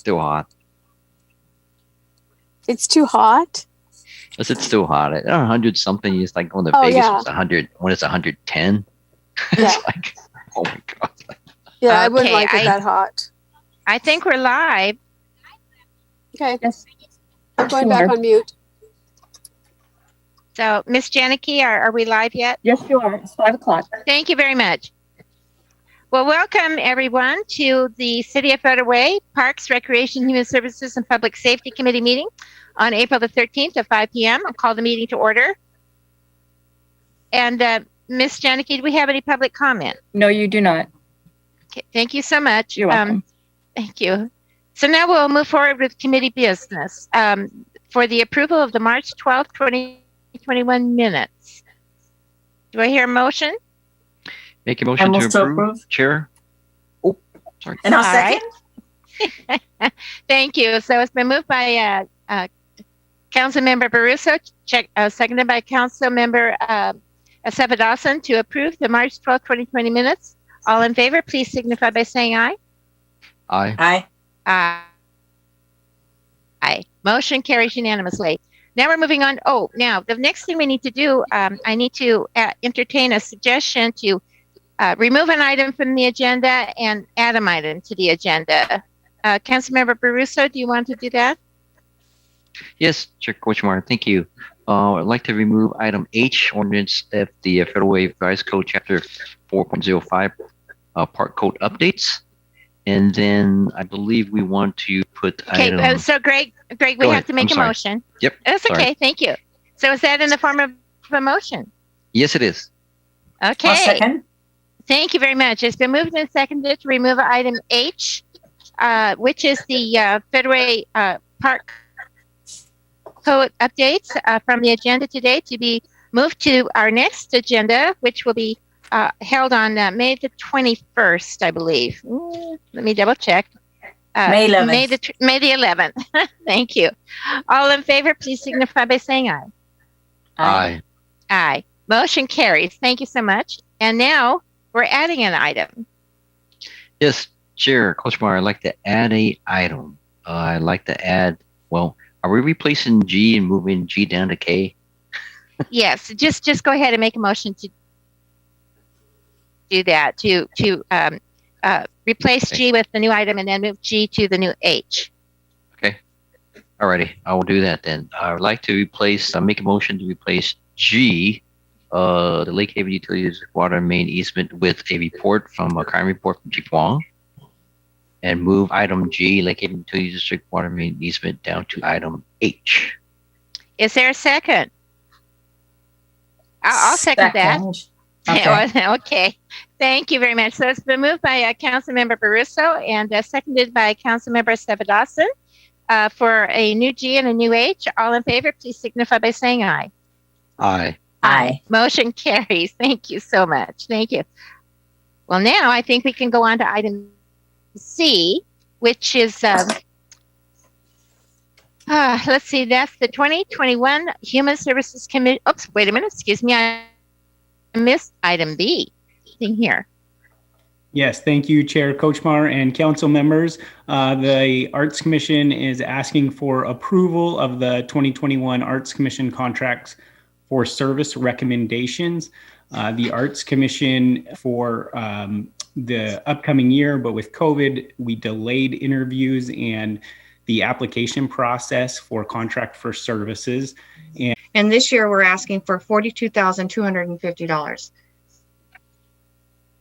still hot. It's too hot? Is it still hot? 100 something is like going to Vegas was 100, when it's 110. It's like, oh my God. Yeah, I wouldn't like it that hot. I think we're live. Okay. Yes. I'm going back on mute. So, Miss Janicki, are we live yet? Yes, you are. It's 5 o'clock. Thank you very much. Well, welcome everyone to the City of Federal Way Parks, Recreation, Human Services, and Public Safety Committee meeting on April the 13th at 5 p.m. I'll call the meeting to order. And Miss Janicki, do we have any public comment? No, you do not. Okay, thank you so much. You're welcome. Thank you. So now we'll move forward with committee business for the approval of the March 12th, 2021 minutes. Do I hear a motion? Make a motion to approve. Chair. Oh, sorry. And I'll second. Right. Thank you. So it's been moved by Councilmember Baruso, seconded by Councilmember Sevadasan to approve the March 12th, 2020 minutes. All in favor, please signify by saying aye. Aye. Aye. Aye. Motion carries unanimously. Now we're moving on. Oh, now the next thing we need to do, I need to entertain a suggestion to remove an item from the agenda and add an item to the agenda. Councilmember Baruso, do you want to do that? Yes, Chair Kochmar, thank you. I'd like to remove item H, ordinance of the Federal Way Revised Code, Chapter 4.05, Park Code updates. And then I believe we want to put item... Okay, so Greg, we have to make a motion. Yep. That's okay, thank you. So is that in the form of a motion? Yes, it is. Okay. I'll second. Thank you very much. It's been moved and seconded to remove item H, which is the Federal Way Park Code updates from the agenda today to be moved to our next agenda, which will be held on May the 21st, I believe. Let me double check. May 11th. May the 11th. Thank you. All in favor, please signify by saying aye. Aye. Aye. Motion carries. Thank you so much. And now we're adding an item. Yes, Chair Kochmar, I'd like to add a item. I'd like to add, well, are we replacing G and moving G down to K? Yes, just go ahead and make a motion to do that, to replace G with the new item and then move G to the new H. Okay. Alrighty, I will do that then. I would like to replace, make a motion to replace G, the Lake Haven Utilities Water Main Easement, with a report from a crime report from Chief Wong, and move item G, Lake Haven Utilities District Water Main Easement, down to item H. Is there a second? I'll second that. Okay. Okay. Thank you very much. So it's been moved by Councilmember Baruso and seconded by Councilmember Sevadasan for a new G and a new H. All in favor, please signify by saying aye. Aye. Aye. Motion carries. Thank you so much. Thank you. Well, now I think we can go on to item C, which is, let's see, that's the 2021 Human Services Committee. Oops, wait a minute. Excuse me. I missed item B in here. Yes, thank you, Chair Kochmar and council members. The Arts Commission is asking for approval of the 2021 Arts Commission contracts for service recommendations. The Arts Commission for the upcoming year, but with COVID, we delayed interviews and the application process for contract for services. And this year we're asking for $42,250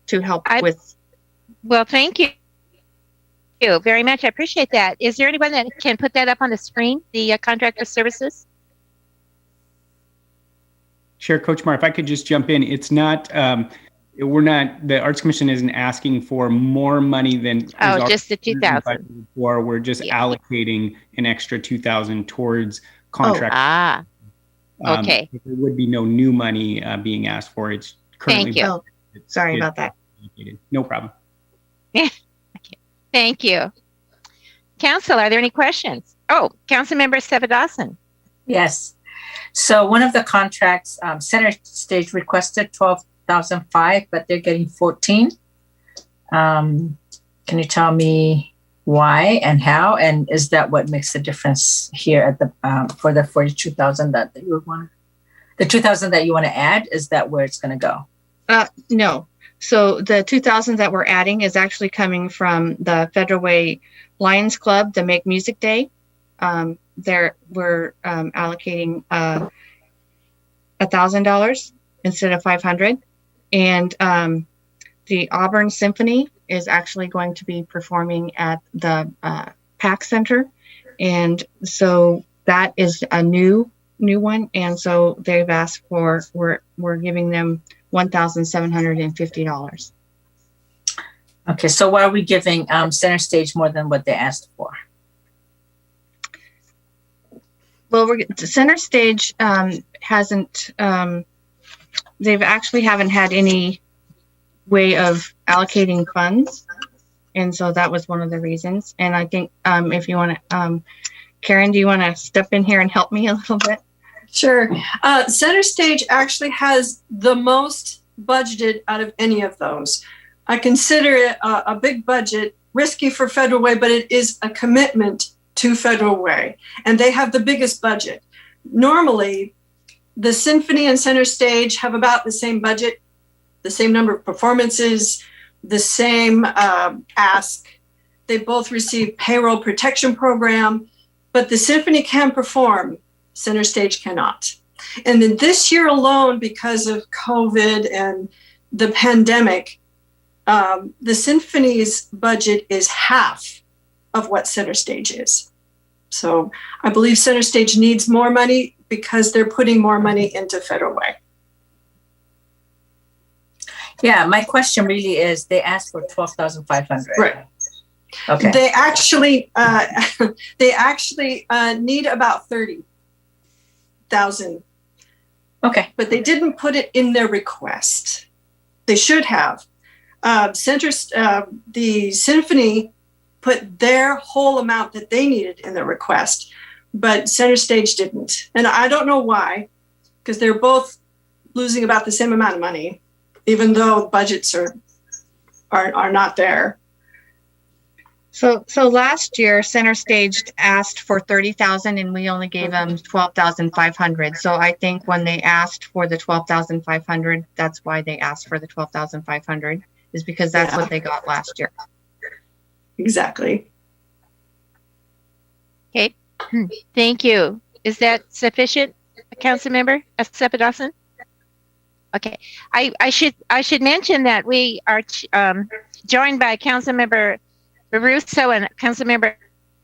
to help with. Well, thank you very much. I appreciate that. Is there anyone that can put that up on the screen, the contract for services? Chair Kochmar, if I could just jump in, it's not, the Arts Commission isn't asking for more money than. Oh, just the 2,000. We're just allocating an extra 2,000 towards contract. Okay. There would be no new money being asked for. It's currently. Thank you. Sorry about that. No problem. Okay. Thank you. Council, are there any questions? Oh, Councilmember Sevadasan. Yes. So one of the contracts, Center Stage requested $12,500, but they're getting $14,000. Can you tell me Why and how? And is that what makes the difference here at the for the 42,000 that you want? The 2,000 that you want to add, is that where it's going to go? No. So the 2,000 that we're adding is actually coming from the Federal Way Lions Club, the Make Music Day. We're allocating $1,000 instead of 500, and the Auburn Symphony is actually going to be performing at the PAC Center, and so that is a new one, and so they've asked for we're giving them $1,750. Okay, so why are we giving Center Stage more than what they asked for? Well, Center Stage hasn't. They've actually haven't had any way of allocating funds, and so that was one of the reasons. And I think if you want to, Karen, do you want to step in here and help me a little bit? Sure. Center Stage actually has the most budgeted out of any of those. I consider it a big budget, risky for Federal Way, but it is a commitment to Federal Way, and they have the biggest budget. Normally, the Symphony and Center Stage have about the same budget, the same number of performances, the same ask. They both receive payroll protection program, but the Symphony can perform, Center Stage cannot. And then this year alone, because of COVID and the pandemic, the Symphony's budget is half of what Center Stage is. So I believe Center Stage needs more money because they're putting more money into Federal Way. Yeah, my question really is, they asked for 12,500. Right. Okay. They actually need about 30,000, Okay. but they didn't put it in their request. They should have. The Symphony put their whole amount that they needed in their request, but Center Stage didn't. And I don't know why, because they're both losing about the same amount of money, even though budgets are not there. So last year, Center Stage asked for 30,000, and we only gave them 12,500. So I think when they asked for the 12,500, that's why they asked for the 12,500, is because that's what they got last year. Exactly. Okay. Thank you. Is that sufficient, Councilmember Cephedosin? Okay. I should mention that we are joined by Councilmember Baruso and Councilmember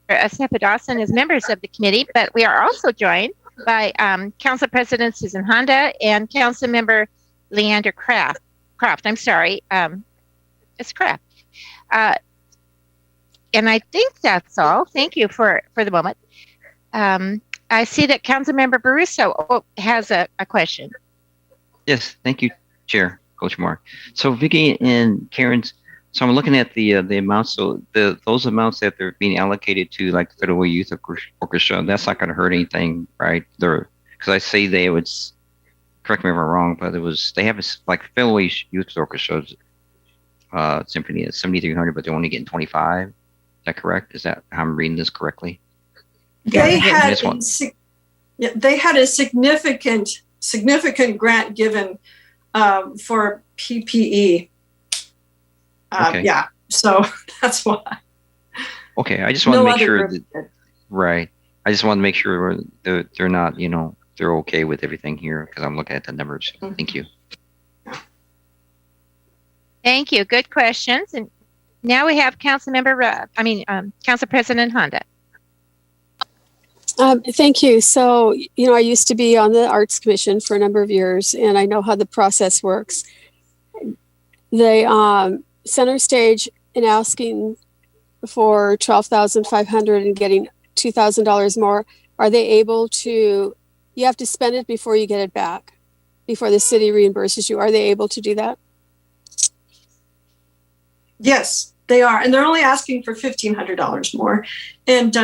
Cephedosin as members of the committee, but we are also joined by Council President Susan Honda and Councilmember Leander Kraft. I'm sorry. It's Kraft. And I think that's all. Thank you for the moment. I see that Councilmember Baruso has a question. Yes, thank you, Chair, Coach Moore. So Vicky and Karen's, so I'm looking at the amounts. So those amounts that they're being allocated to, like the Federal Way Youth Orchestra, that's not going to hurt anything, right? Because I say they would, correct me if I'm wrong, but they have like Federal Way Youth Orchestra Symphony is 7,300, but they're only getting 25. Is that correct? Is that how I'm reading this correctly? They had a significant grant given for PPE. Okay. Yeah, so that's why. Okay, I just want to make sure that, right. I just want to make sure they're not, they're okay with everything here because I'm looking at the numbers. Mm-hmm. Thank you. Thank you. Good questions. And now we have Council President Honda. Thank you. So, I used to be on the Arts Commission for a number of years, and I know how the process works. The Center Stage, in asking for $12,500 and getting $2,000 more, are they able to, you have to spend it before you get it back, before the city reimburses you. Are they able to do that? Yes, they are. And they're only asking for $1,500 more. And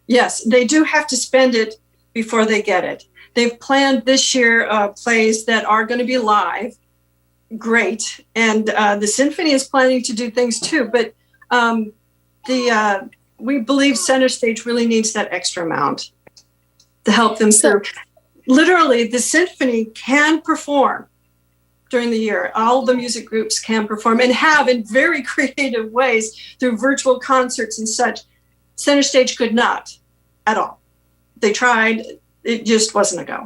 yes, they do have to spend it before they get it. They've planned this year plays that are going to be live. Great. And the Symphony is planning to do things too. But We believe Center Stage really needs that extra amount to help them So- through. Literally, the symphony can perform during the year. All the music groups can perform and have in very creative ways through virtual concerts and such. Center Stage could not at all. They tried, it just wasn't a go.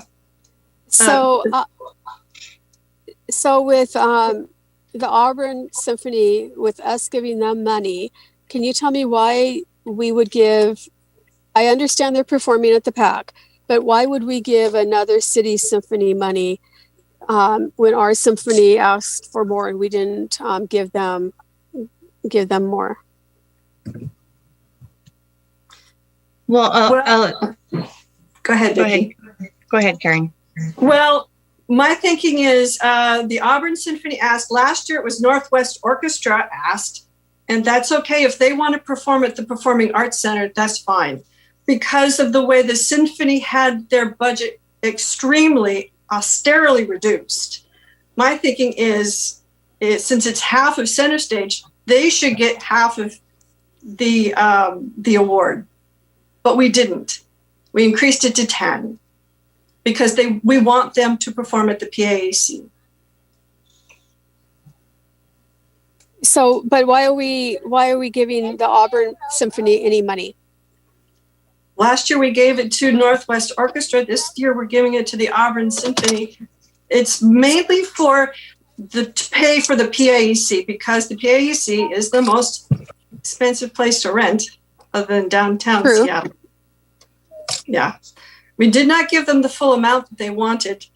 So, so with the Auburn Symphony, with us giving them money, can you tell me why we would give? I understand they're performing at the PAC, but why would we give another city symphony money when our symphony asked for more and we didn't give them more? Well, Go ahead, go Vicki. ahead. Go ahead, Karen. Well, my thinking is the Auburn Symphony asked. Last year it was Northwest Orchestra asked, and that's okay. If they want to perform at the Performing Arts Center, that's fine. Because of the way the symphony had their budget extremely austerely reduced, my thinking is since it's half of Center Stage, they should get half of the award. But we didn't. We increased it to 10 because we want them to perform at the PAAC. So, but why are we giving the Auburn Symphony any money? Last year we gave it to Northwest Orchestra. This year we're giving it to the Auburn Symphony. It's mainly to pay for the PAAC because the PAAC is the most expensive place to rent other than downtown True. Seattle. Yeah. We did not give them the full amount that they wanted,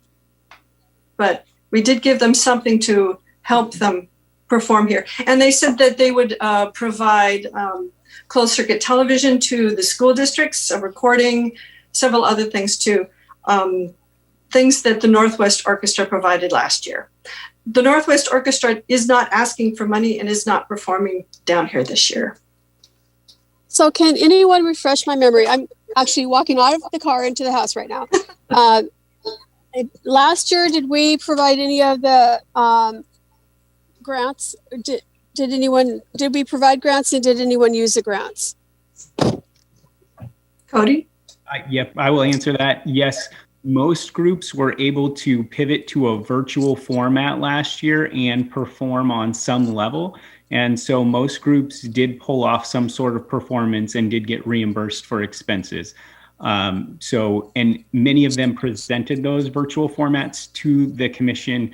but we did give them something to help them perform here. And they said that they would provide closed circuit television to the school districts, a recording, several other things too. Things that the Northwest Orchestra provided last year. The Northwest Orchestra is not asking for money and is not performing down here this year. So can anyone refresh my memory? I'm actually walking out of the car into the house right now. Last year, did we provide any of the grants? Did we provide grants and did anyone use the grants? Cody? Yep, I will answer that. Yes, most groups were able to pivot to a virtual format last year and perform on some level. And so most groups did pull off some sort of performance and did get reimbursed for expenses. And many of them presented those virtual formats to the commission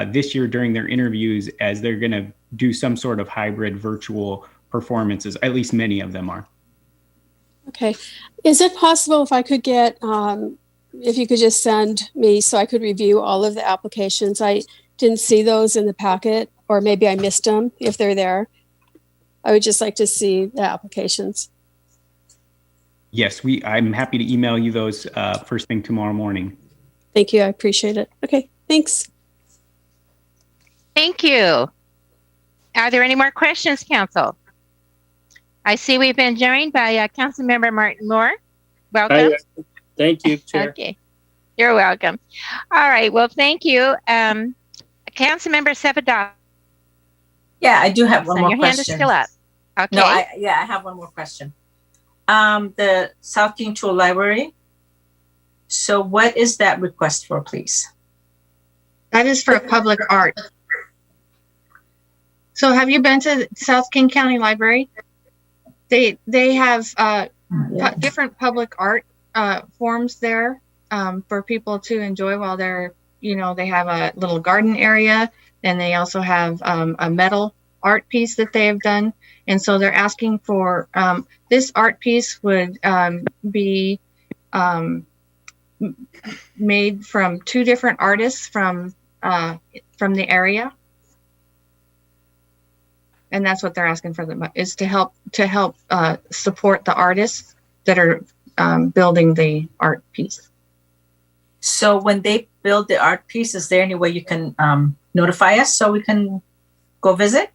this year during their interviews, as they're going to do some sort of hybrid virtual performances. At least many of them are. Okay. Is it possible if I could get, if you could just send me so I could review all of the applications? I didn't see those in the packet, or maybe I missed them if they're there. I would just like to see the applications. Yes, I'm happy to email you those first thing tomorrow morning. Thank you. I appreciate it. Okay. Thanks. Thank you. Are there any more questions, Council? I see we've been joined by Councilmember Martin Moore. Welcome. Hi, thank you, Chair. Okay. You're welcome. All right. Well, thank you. Councilmember Cepeda. Yeah, I do have one more Your question. hand is still up. Okay. No, I have one more question. The South King Tool Library. So what is that request for, please? That is for public art. So have you been to South King County Library? They have different public art forms there for people to enjoy while they're, they have a little garden area, and they also have a metal art piece that they have done. And so they're asking for this art piece would be made from two different artists from the area. And that's what they're asking for them, is to help support the artists that are building the art piece. So when they build the art piece, is there any way you can notify us so we can go visit?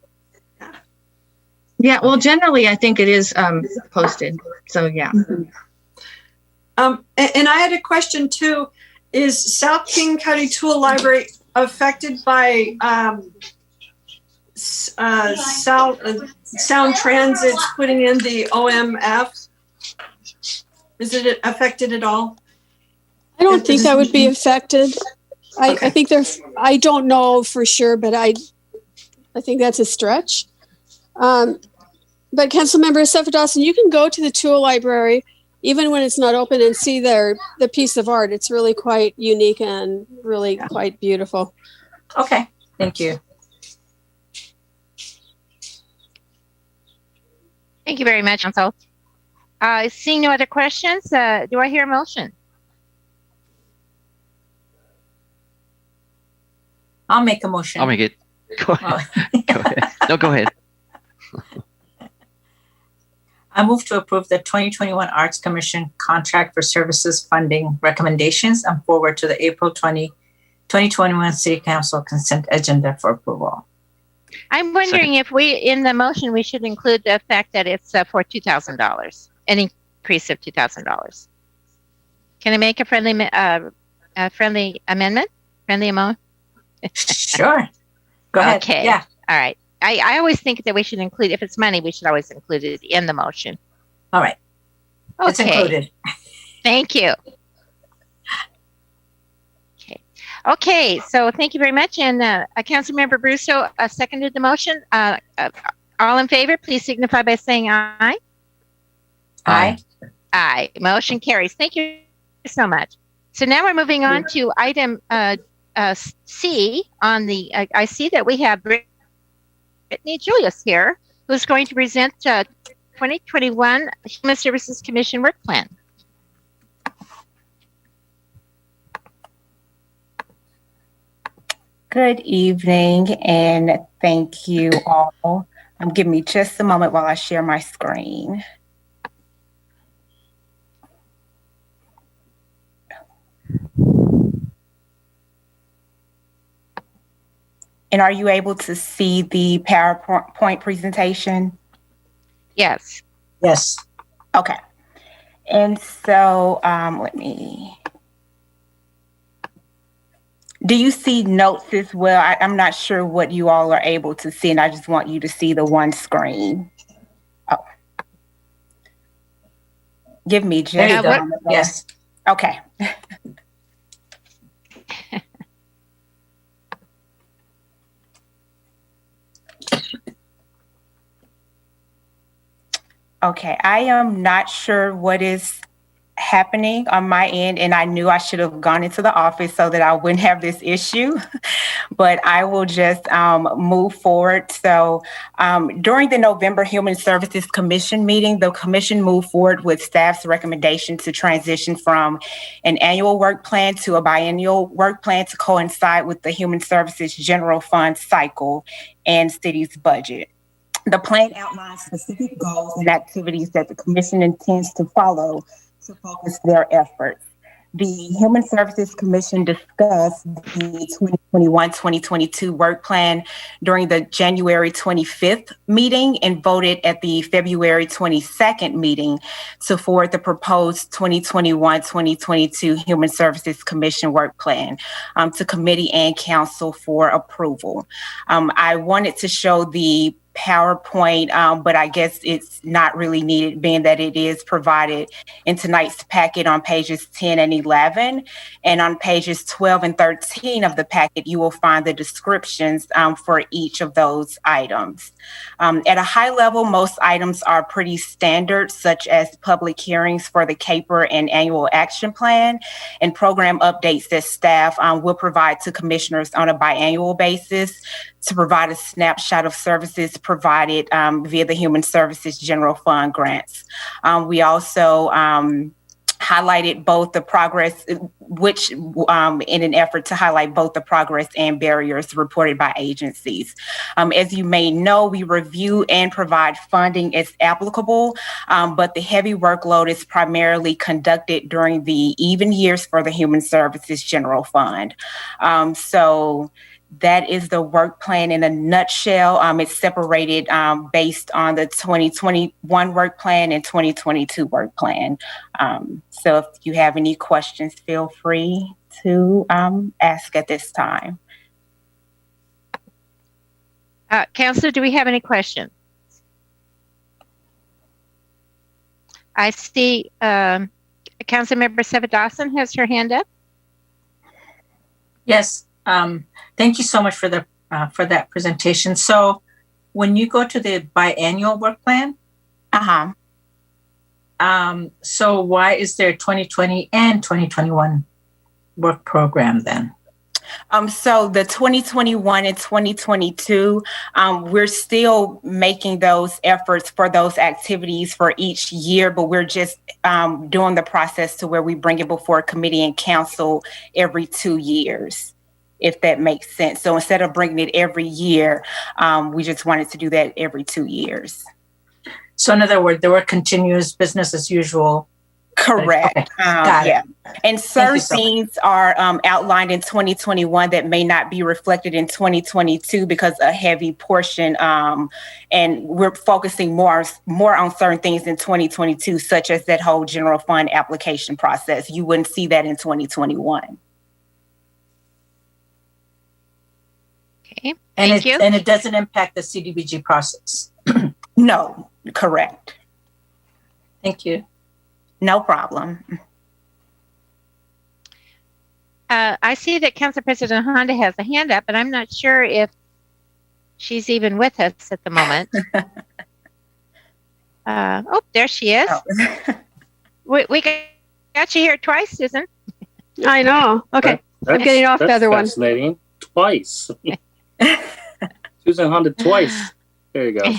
Yeah, well, generally, I think it is posted. So, yeah. And I had a question too. Is South King County Tool Library affected by Sound Transit's putting in the OMF? Is it affected at all? I don't think that would be affected. Okay. I think I don't know for sure, but I think that's a stretch. But Councilmember Stephen Dawson, you can go to the tool library even when it's not open and see the piece of art. It's really quite unique and really quite beautiful. Okay, thank you. Thank you very much, Council. Seeing no other questions, do I hear a motion? I'll make a motion. I'll make it. Go ahead. Go ahead. No, go ahead. I move to approve the 2021 Arts Commission contract for services funding recommendations and forward to the April 2021 City Council consent agenda for approval. I'm wondering if in the motion, we should include the fact that it's for $2,000, an increase of $2,000. Can I make a friendly amendment? Friendly amount? Sure. Go ahead. Okay. Yeah. All right. I always think that we should include, if it's money, we should always include it in the motion. All right. Okay. It's included. Thank you. Okay, so thank you very much. And Councilmember Brusso seconded the motion. All in favor, please signify by saying aye. Aye. Aye. Motion carries. Thank you so much. So now we're moving on to item C on the, I see that we have Brittany Julius here, who's going to present 2021 Human Services Commission Work Plan. Good evening, and thank you all. Give me just a moment while I share my screen. And are you able to see the PowerPoint presentation? Yes. Yes. Okay. And so let me... Do you see notes as well? I'm not sure what you all are able to see, and I just want you to see the one screen. Oh. Give me just There you a go. moment. Yes. Okay. Okay, I am not sure what is happening on my end, and I knew I should have gone into the office so that I wouldn't have this issue, but I will just move forward. So during the November Human Services Commission meeting, the commission moved forward with staff's recommendation to transition from an annual work plan to a biennial work plan to coincide with the Human Services General Fund cycle and city's budget. The plan outlines specific goals and activities that the commission intends to follow to focus their efforts. The Human Services Commission discussed the 2021-2022 work plan during the January 25th meeting and voted at the February 22nd meeting to forward the proposed 2021-2022 Human Services Commission work plan to committee and council for approval. I wanted to show the PowerPoint, but I guess it's not really needed, being that it is provided in tonight's packet on pages 10 and 11. And on pages 12 and 13 of the packet, you will find the descriptions for each of those items. At a high level, most items are pretty standard, such as public hearings for the CAPER and annual action plan and program updates that staff will provide to commissioners on a biannual basis to provide a snapshot of services provided via the Human Services General Fund grants. We also highlighted both the progress, which in an effort to highlight both the progress and barriers reported by agencies. As you may know, we review and provide funding as applicable, but the heavy workload is primarily conducted during the even years for the Human Services General Fund. So that is the work plan in a nutshell. It's separated based on the 2021 work plan and 2022 work plan. So if you have any questions, feel free to ask at this time. Councilor, do we have any questions? I see Councilmember Seva-Dawson has her hand up. Yes. Thank you so much for that presentation. So when you go to the biannual work plan, so why is there 2020 and 2021 work program then? So the 2021 and 2022, we're still making those efforts for those activities for each year, but we're just doing the process to where we bring it before committee and council every 2 years, if that makes sense. So instead of bringing it every year, we just wanted to do that every 2 years. So in other words, there were continuous business as usual. Correct. Okay. Got Yeah. it. And certain so much. things are outlined in 2021 that may not be reflected in 2022 because a heavy portion, and we're focusing more on certain things in 2022, such as that whole general fund application process. You wouldn't see that in 2021. Okay. And Thank you. And it doesn't impact the CDBG process. No, correct. Thank you. No problem. I see that Council President Honda has a hand up, but I'm not sure if she's even with us at the moment. Oh, there she is. We got you here twice, Susan. I know. Okay. I'm getting off the other one. Fascinating. Twice. Susan Honda twice. There you go.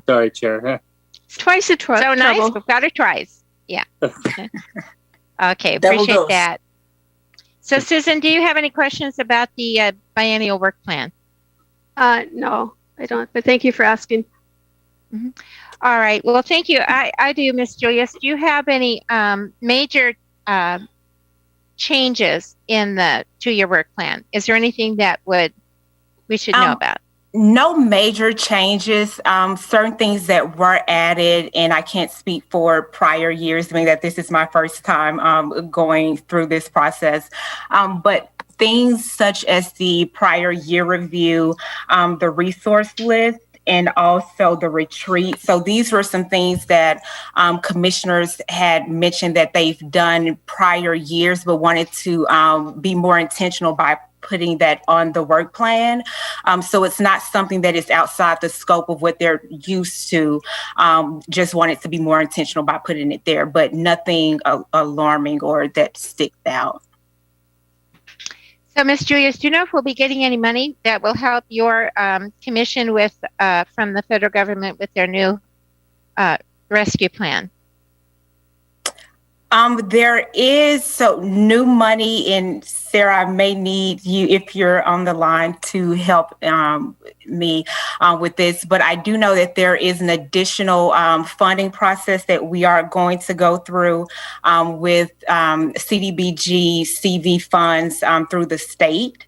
Sorry, Chair. So nice. trouble. We've got her twice. Yeah. Okay. Double Appreciate dose. that. So, Susan, do you have any questions about the biennial work plan? No, I don't. But thank you for asking. All right. Well, thank you. I do, Miss Julius. Do you have any major changes in the 2-year work plan? Is there anything that we should know about? No major changes. Certain things that were added, and I can't speak for prior years, being that this is my first time going through this process. But things such as the prior year review, the resource list, and also the retreat. So these were some things that commissioners had mentioned that they've done prior years, but wanted to be more intentional by putting that on the work plan. So it's not something that is outside the scope of what they're used to. Just wanted to be more intentional by putting it there, but nothing alarming or that sticks out. So, Ms. Julius, do you know if we'll be getting any money that will help your commission with from the federal government with their new rescue plan? There is new money, and Sarah, I may need you, if you're on the line, to help me with this. But I do know that there is an additional funding process that we are going to go through with CDBG CV funds through the state.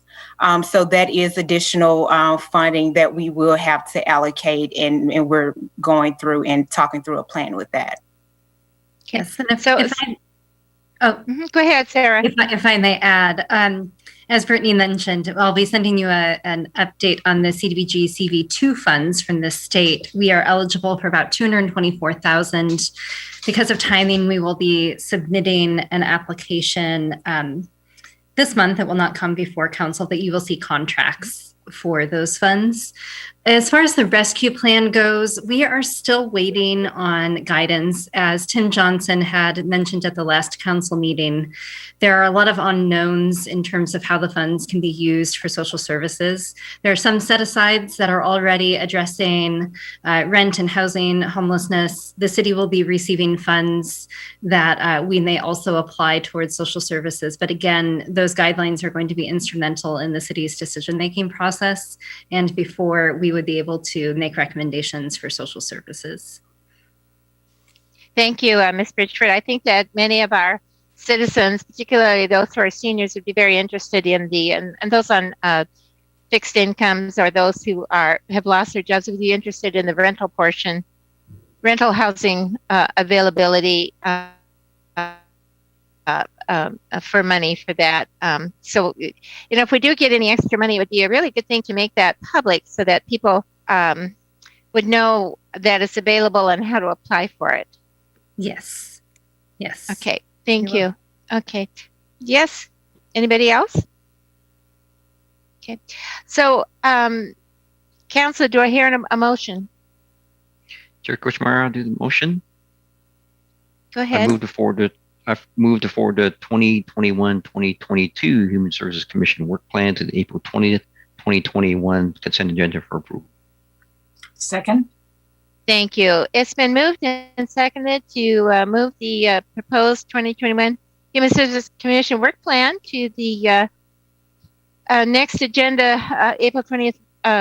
So that is additional funding that we will have to allocate, and we're going through and talking through a plan with that. Yes, and Go ahead, Sarah. If I may add, as Brittany mentioned, I'll be sending you an update on the CDBG CV2 funds from the state. We are eligible for about $224,000. Because of timing, we will be submitting an application this month. It will not come before council, but you will see contracts for those funds. As far as the rescue plan goes, we are still waiting on guidance. As Tim Johnson had mentioned at the last council meeting, there are a lot of unknowns in terms of how the funds can be used for social services. There are some set-asides that are already addressing rent and housing, homelessness. The city will be receiving funds that we may also apply towards social services. But again, those guidelines are going to be instrumental in the city's decision-making process, and before we would be able to make recommendations for social services. Thank you, Ms. Bridgeford. I think that many of our citizens, particularly those who are seniors, would be very interested in and those on fixed incomes or those who have lost their jobs would be interested in the rental portion, rental housing availability for money for that. So, if we do get any extra money, it would be a really good thing to make that public so that people would know that it's available and how to apply for it. Yes. Yes. Okay. Thank you. Okay. Yes. Anybody else? Okay. So, Council, do I hear a motion? Chair Kuchmar, I'll do the motion. Go ahead. I move to forward the 2021-2022 Human Services Commission work plan to the April 20th, 2021 consent agenda for approval. Second. Thank you. It's been moved and seconded to move the proposed 2021 Human Services Commission work plan to the next agenda, April 20th,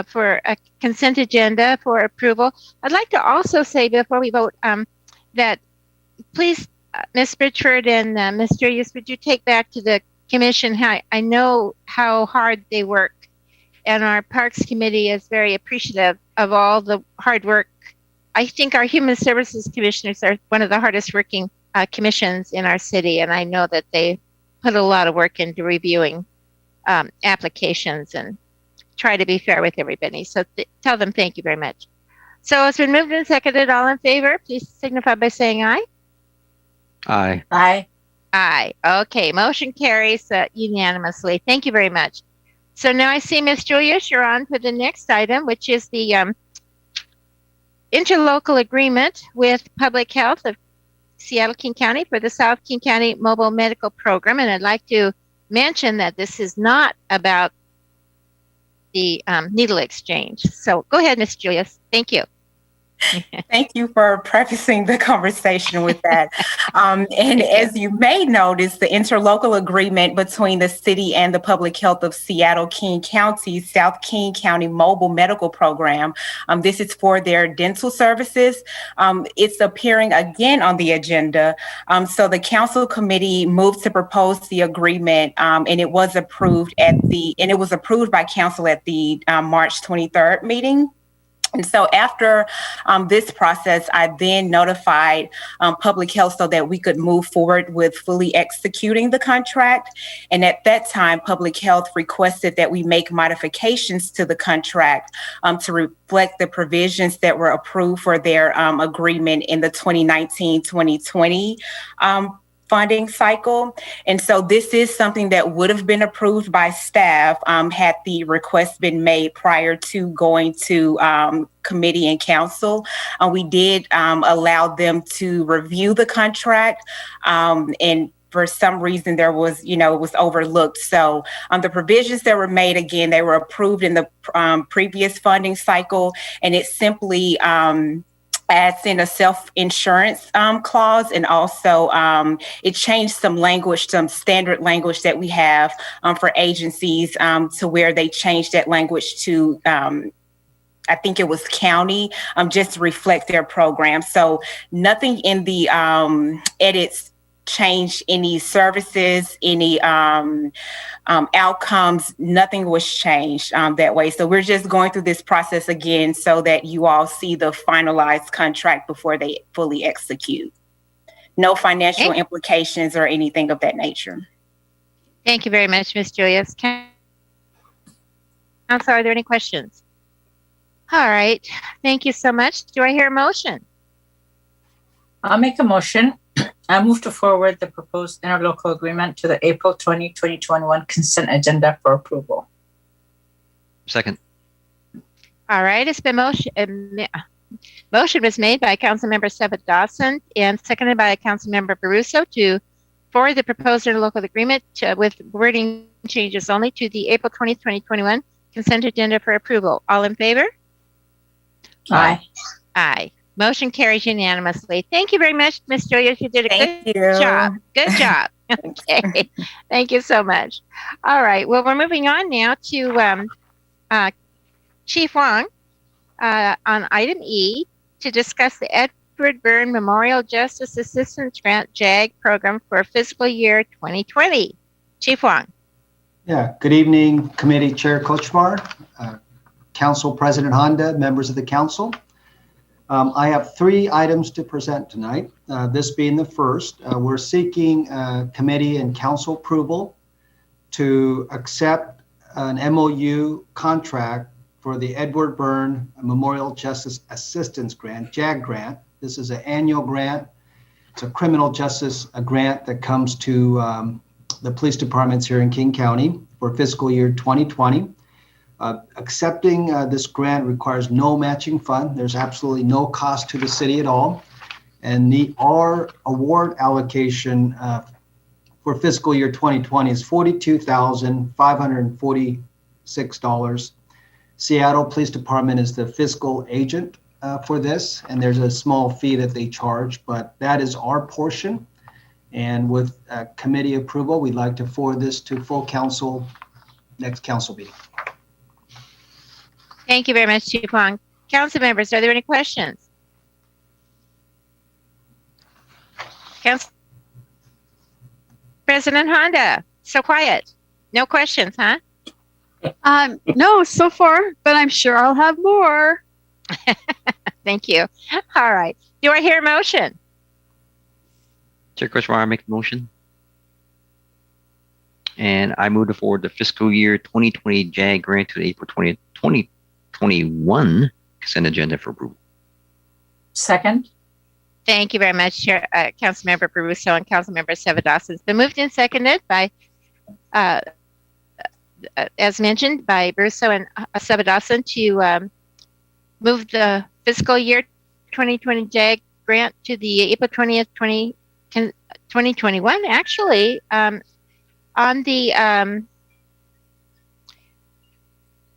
for a consent agenda for approval. I'd like to also say before we vote that please, Ms. Bridgeford and Ms. Julius, would you take back to the commission how I know how hard they work, and our Parks Committee is very appreciative of all the hard work. I think our Human Services Commissioners are one of the hardest working commissions in our city, and I know that they put a lot of work into reviewing applications and try to be fair with everybody. So tell them thank you very much. So it's been moved and seconded. All in favor, please signify by saying aye. Aye. Aye. Aye. Okay, motion carries unanimously. Thank you very much. So now I see Ms. Julius, you're on for the next item, which is the interlocal agreement with Public Health of Seattle King County for the South King County Mobile Medical Program. And I'd like to mention that this is not about the needle exchange. So go ahead, Ms. Julius. Thank you. Thank you for prefacing the conversation with that. And as you may notice, the interlocal agreement between the city and the Public Health of Seattle King County, South King County Mobile Medical Program. This is for their dental services. It's appearing again on the agenda. So the council committee moved to propose the agreement, and it was approved by council at the March 23rd meeting. And so after this process, I then notified Public Health so that we could move forward with fully executing the contract. And at that time, Public Health requested that we make modifications to the contract to reflect the provisions that were approved for their agreement in the 2019-2020 funding cycle. And so this is something that would have been approved by staff had the request been made prior to going to committee and council. We did allow them to review the contract, and for some reason there was, it was overlooked. So the provisions that were made, again, they were approved in the previous funding cycle, and it simply adds in a self-insurance clause, and also it changed some language, some standard language that we have for agencies to where they changed that language to, I think it was county, just to reflect their program. So nothing in the edits changed any services, any outcomes, nothing was changed that way. So we're just going through this process again so that you all see the finalized contract before they fully execute. No financial implications or anything of that nature. Thank you very much, Ms. Julius. Council, are there any questions? All right. Thank you so much. Do I hear a motion? I'll make a motion. I move to forward the proposed interlocal agreement to the April 2021 consent agenda for approval. Second. All right. It's been motion was made by Councilmember Sebit Dawson and seconded by Councilmember Baruso to forward the proposed interlocal agreement with wording changes only to the April 20th, 2021 consent agenda for approval. All in favor? Aye. Aye. Motion carries unanimously. Thank you very much, Ms. Julius. You did a good job. Good job. Okay. Thank you so much. All right. Well, we're moving on now to Chief Wong on item E to discuss the Edward Byrne Memorial Justice Assistance Grant JAG program for fiscal year 2020. Chief Wong. Yeah. Good evening, Committee Chair Kochmar, Council President Honda, members of the council. I have 3 items to present tonight. This being the first, we're seeking committee and council approval to accept an MOU contract for the Edward Byrne Memorial Justice Assistance Grant, JAG grant. This is an annual grant. It's a criminal justice grant that comes to the police departments here in King County for fiscal year 2020. Accepting this grant requires no matching fund. There's absolutely no cost to the city at all. And our award allocation for fiscal year 2020 is $42,546. Seattle Police Department is the fiscal agent for this, and there's a small fee that they charge, but that is our portion. And with committee approval, we'd like to forward this to full council next council meeting. Thank you very much, Chief Wong. Council members, are there any questions? Council President Honda, so quiet. No questions, huh? No, so far, but I'm sure I'll have more. Thank you. All right. Do I hear a motion? Chair Kochmar, I make the motion. And I move to forward the fiscal year 2020 JAG grant to the April 20th, 2021 consent agenda for approval. Second. Thank you very much, Chair, Councilmember Baruso and Councilmember Sevadasan. It's been moved and seconded by, as mentioned, by Baruso and Sevadasan to move the fiscal year 2020 JAG grant to the April 20th, 2021. Actually, on the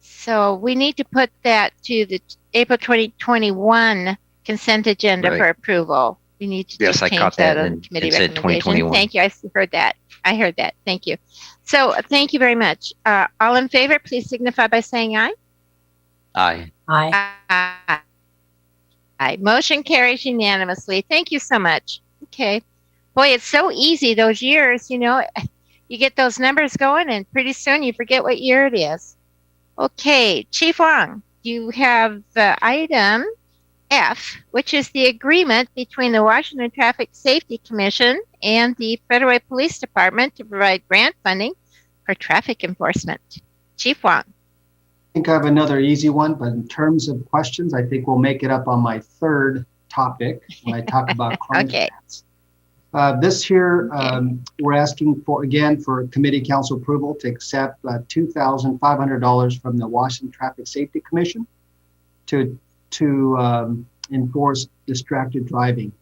so we need to put that to the April 2021 consent agenda Right. for approval. We need to Yes, just I change caught that that, on and committee it said recommendation. 2021. Thank you. I heard that. I heard that. Thank you. So thank you very much. All in favor, please signify by saying aye. Aye. Aye. Aye. Motion carries unanimously. Thank you so much. Okay. Boy, it's so easy those years, you know, you get those numbers going and pretty soon you forget what year it is. Okay, Chief Wong, you have item F, which is the agreement between the Washington Traffic Safety Commission and the Federal Police Department to provide grant funding for traffic enforcement. Chief Wong. I think I have another easy one, but in terms of questions, I think we'll make it up on my third topic when I talk about crime Okay. grants. This here, we're asking for, again, for committee council approval to accept $2,500 from the Washington Traffic Safety Commission to enforce distracted driving.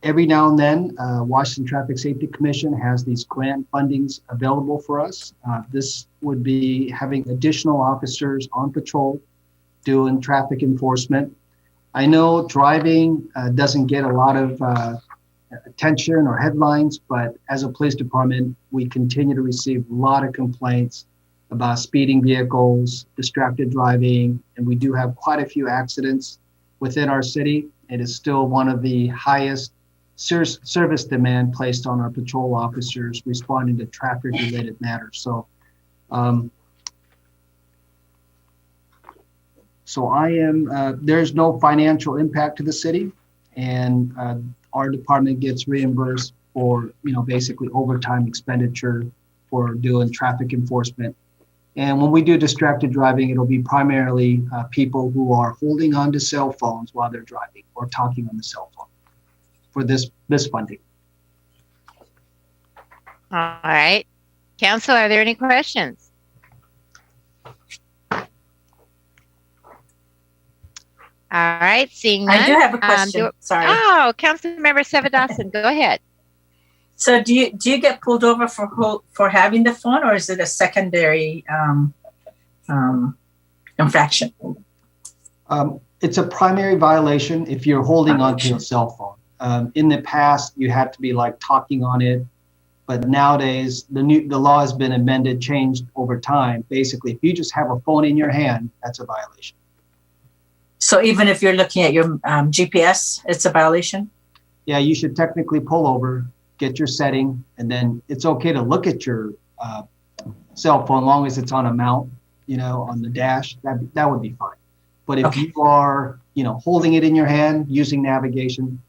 Every now and then, Washington Traffic Safety Commission has these grant fundings available for us. This would be having additional officers on patrol doing traffic enforcement. I know driving doesn't get a lot of attention or headlines, but as a police department, we continue to receive a lot of complaints about speeding vehicles, distracted driving, and we do have quite a few accidents within our city. It is still one of the highest service demand placed on our patrol officers responding to traffic-related matters. So I am, there's no financial impact to the city, and our department gets reimbursed for, basically overtime expenditure for doing traffic enforcement. And when we do distracted driving, it'll be primarily people who are holding on to cell phones while they're driving or talking on the cell phone for this funding. All right. Council, are there any questions? All right, seeing none. I do have a question. Sorry. Oh, Councilmember Sevadasan, go ahead. So do you get pulled over for having the phone, or is it a secondary infraction? It's a primary violation if you're holding onto a cell phone. In the past, you had to be like talking on it, but nowadays the law has been amended, changed over time. Basically, if you just have a phone in your hand, that's a violation. So even if you're looking at your GPS, it's a violation? Yeah, you should technically pull over, get your setting, and then it's okay to look at your cell phone as long as it's on a mount, on the dash. That would be fine. But if Okay. you are, holding it in your hand, using navigation,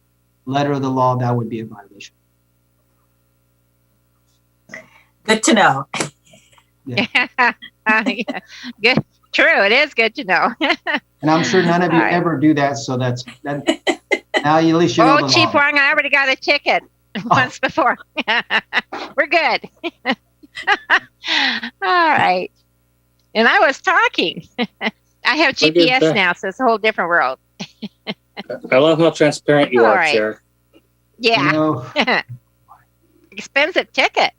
letter of the law, that would be a violation. Good to know. Yeah. Good. True. It is good to know. And I'm sure none of you All right. ever do that, so that now at least you know Oh, the Chief law. Wong, I already got a ticket once before. We're good. All right. And I was talking. I have Look at GPS that. now, so it's a whole different world. I love how transparent you All are, right. Chair. Yeah. Expensive ticket.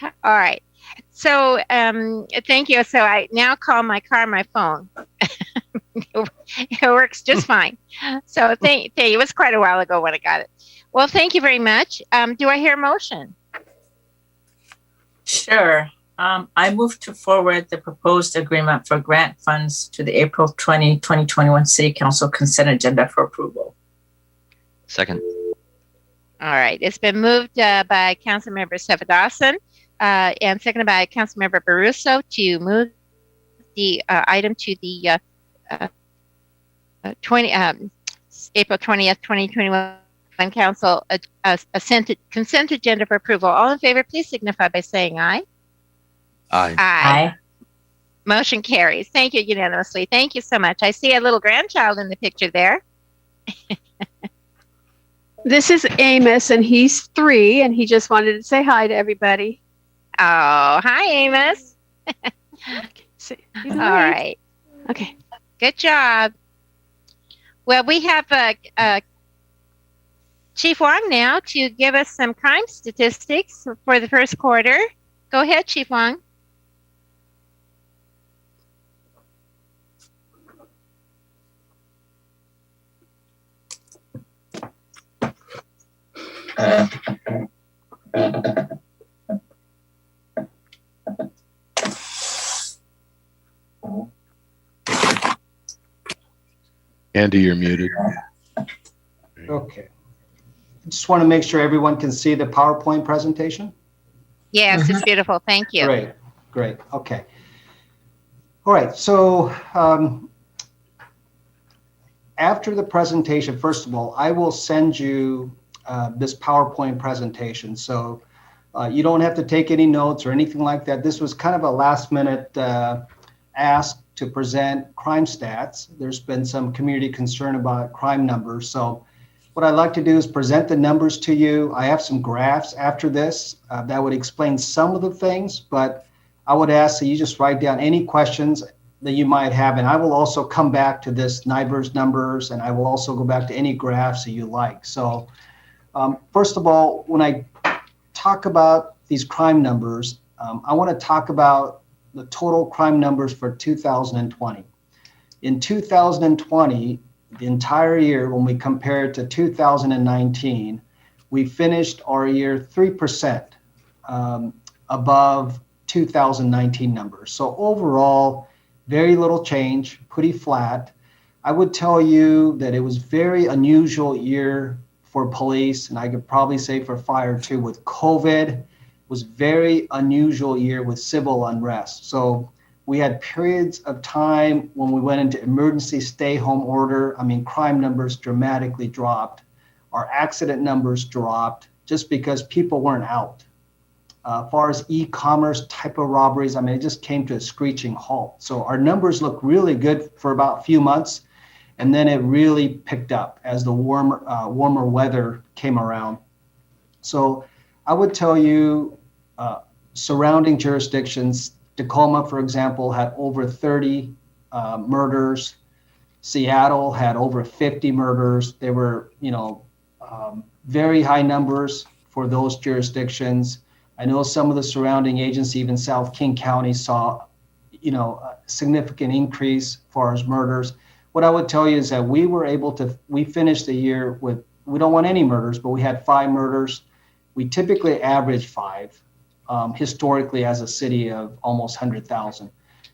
All right. So thank you. So I now call my car my phone. It works just fine. So thank you. It was quite a while ago when I got it. Well, thank you very much. Do I hear a motion? Sure. I move to forward the proposed agreement for grant funds to the April 2021 City Council consent agenda for approval. Second. All right. It's been moved by Councilmember Sevadasan and seconded by Councilmember Baruso to move the item to the April 20th, 2021 Council consent agenda for approval. All in favor, please signify by saying aye. Aye. Aye. Motion carries. Thank you unanimously. Thank you so much. I see a little grandchild in the picture there. This is Amos, and he's 3, and he just wanted to say hi to everybody. Oh, hi, Amos. All All right. Okay. Good job. Well, we have Chief Wong now to give us some crime statistics for the first quarter. Go ahead, Chief Wong. Andy, you're muted. Okay. Just want to make sure everyone can see the PowerPoint presentation. Yes, it's beautiful. Thank you. Great. Okay. All right. So after the presentation, first of all, I will send you this PowerPoint presentation. So you don't have to take any notes or anything like that. This was kind of a last minute ask to present crime stats. There's been some community concern about crime numbers. So what I'd like to do is present the numbers to you. I have some graphs after this that would explain some of the things, but I would ask that you just write down any questions that you might have. And I will also come back to this NIBRS numbers, and I will also go back to any graphs that you like. So first of all, when I talk about these crime numbers, I want to talk about the total crime numbers for 2020. In 2020, the entire year, when we compare it to 2019, we finished our year 3% above 2019 numbers. So overall, very little change, pretty flat. I would tell you that it was very unusual year for police, and I could probably say for fire too, with COVID. Was very unusual year with civil unrest. So we had periods of time when we went into emergency stay-home order. I mean, crime numbers dramatically dropped. Our accident numbers dropped just because people weren't out. As far as e-commerce type of robberies, I mean, it just came to a screeching halt. So our numbers look really good for about a few months, and then it really picked up as the warmer weather came around. So I would tell you, surrounding jurisdictions, Tacoma, for example, had over 30 murders. Seattle had over 50 murders. They were, very high numbers for those jurisdictions. I know some of the surrounding agencies, even South King County, saw, a significant increase as far as murders. What I would tell you is that we finished the year with, we don't want any murders, but we had 5 murders. We typically average 5, historically as a city of almost 100,000.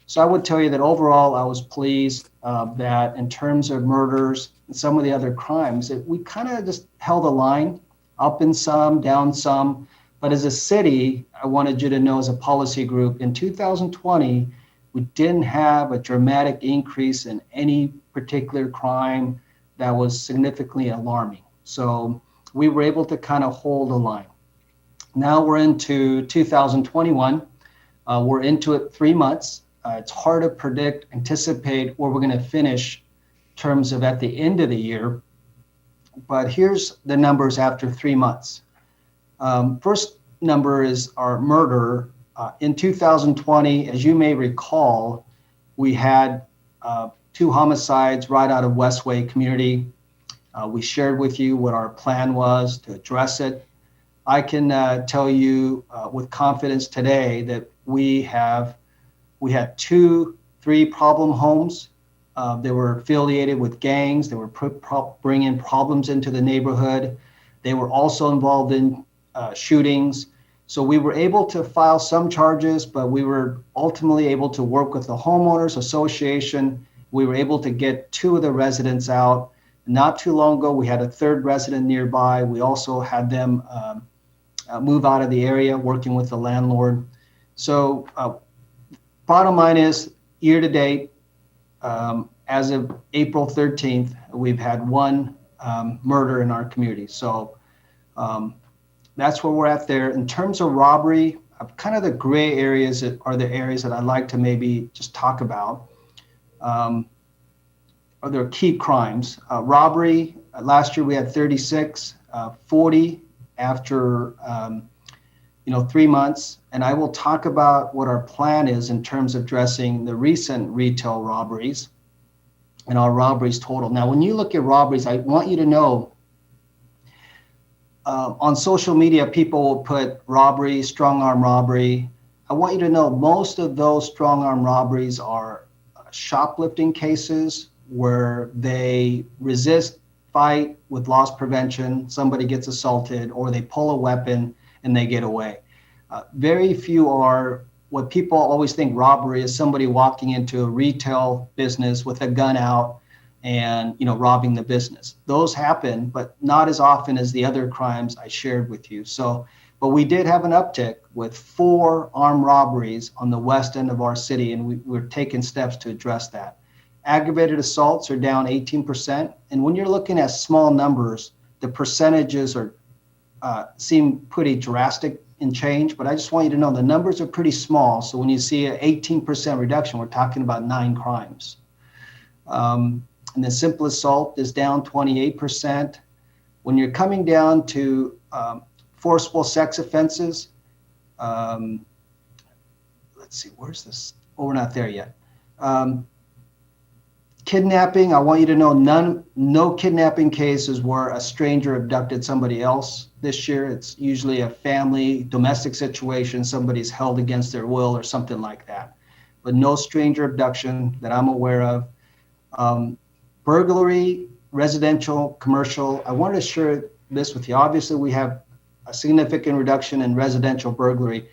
So I would tell you that overall, I was pleased that in terms of murders and some of the other crimes, that we kind of just held a line, up in some, down some. But as a city, I wanted you to know as a policy group, in 2020, we didn't have a dramatic increase in any particular crime that was significantly alarming. So we were able to kind of hold the line. Now we're into 2021. We're into it 3 months. It's hard to predict, anticipate where we're going to finish in terms of at the end of the year. But here's the numbers after 3 months. First number is our murder. In 2020, as you may recall, we had 2 homicides right out of Westway community. We shared with you what our plan was to address it. I can tell you with confidence today that we had 2, 3 problem homes. They were affiliated with gangs. They were bringing problems into the neighborhood. They were also involved in shootings. So we were able to file some charges, but we were ultimately able to work with the homeowners association. We were able to get 2 of the residents out. Not too long ago, we had a 3rd resident nearby. We also had them move out of the area, working with the landlord. So bottom line is, year to date, as of April 13th, we've had 1 murder in our community. So that's where we're at there. In terms of robbery, kind of the gray areas are the areas that I'd like to maybe just talk about. Are there key crimes? Robbery, last year we had 36, 40 after 3 months. And I will talk about what our plan is in terms of addressing the recent retail robberies and our robberies total. Now, when you look at robberies, I want you to know on social media, people will put robbery, strong arm robbery. I want you to know most of those strong arm robberies are shoplifting cases where they resist, fight with loss prevention, somebody gets assaulted, or they pull a weapon and they get away. Very few are what people always think robbery is somebody walking into a retail business with a gun out and robbing the business. Those happen, but not as often as the other crimes I shared with you. So, but we did have an uptick with 4 armed robberies on the west end of our city, and we're taking steps to address that. Aggravated assaults are down 18%. And when you're looking at small numbers, the percentages seem pretty drastic in change, but I just want you to know the numbers are pretty small. So when you see an 18% reduction, we're talking about 9 crimes. And the simple assault is down 28%. When you're coming down to forcible sex offenses, let's see, where's this? Oh, we're not there yet. Kidnapping, I want you to know no kidnapping cases where a stranger abducted somebody else this year. It's usually a family, domestic situation, somebody's held against their will or something like that. But no stranger abduction that I'm aware of. Burglary, residential, commercial, I want to share this with you. Obviously, we have a significant reduction in residential burglary.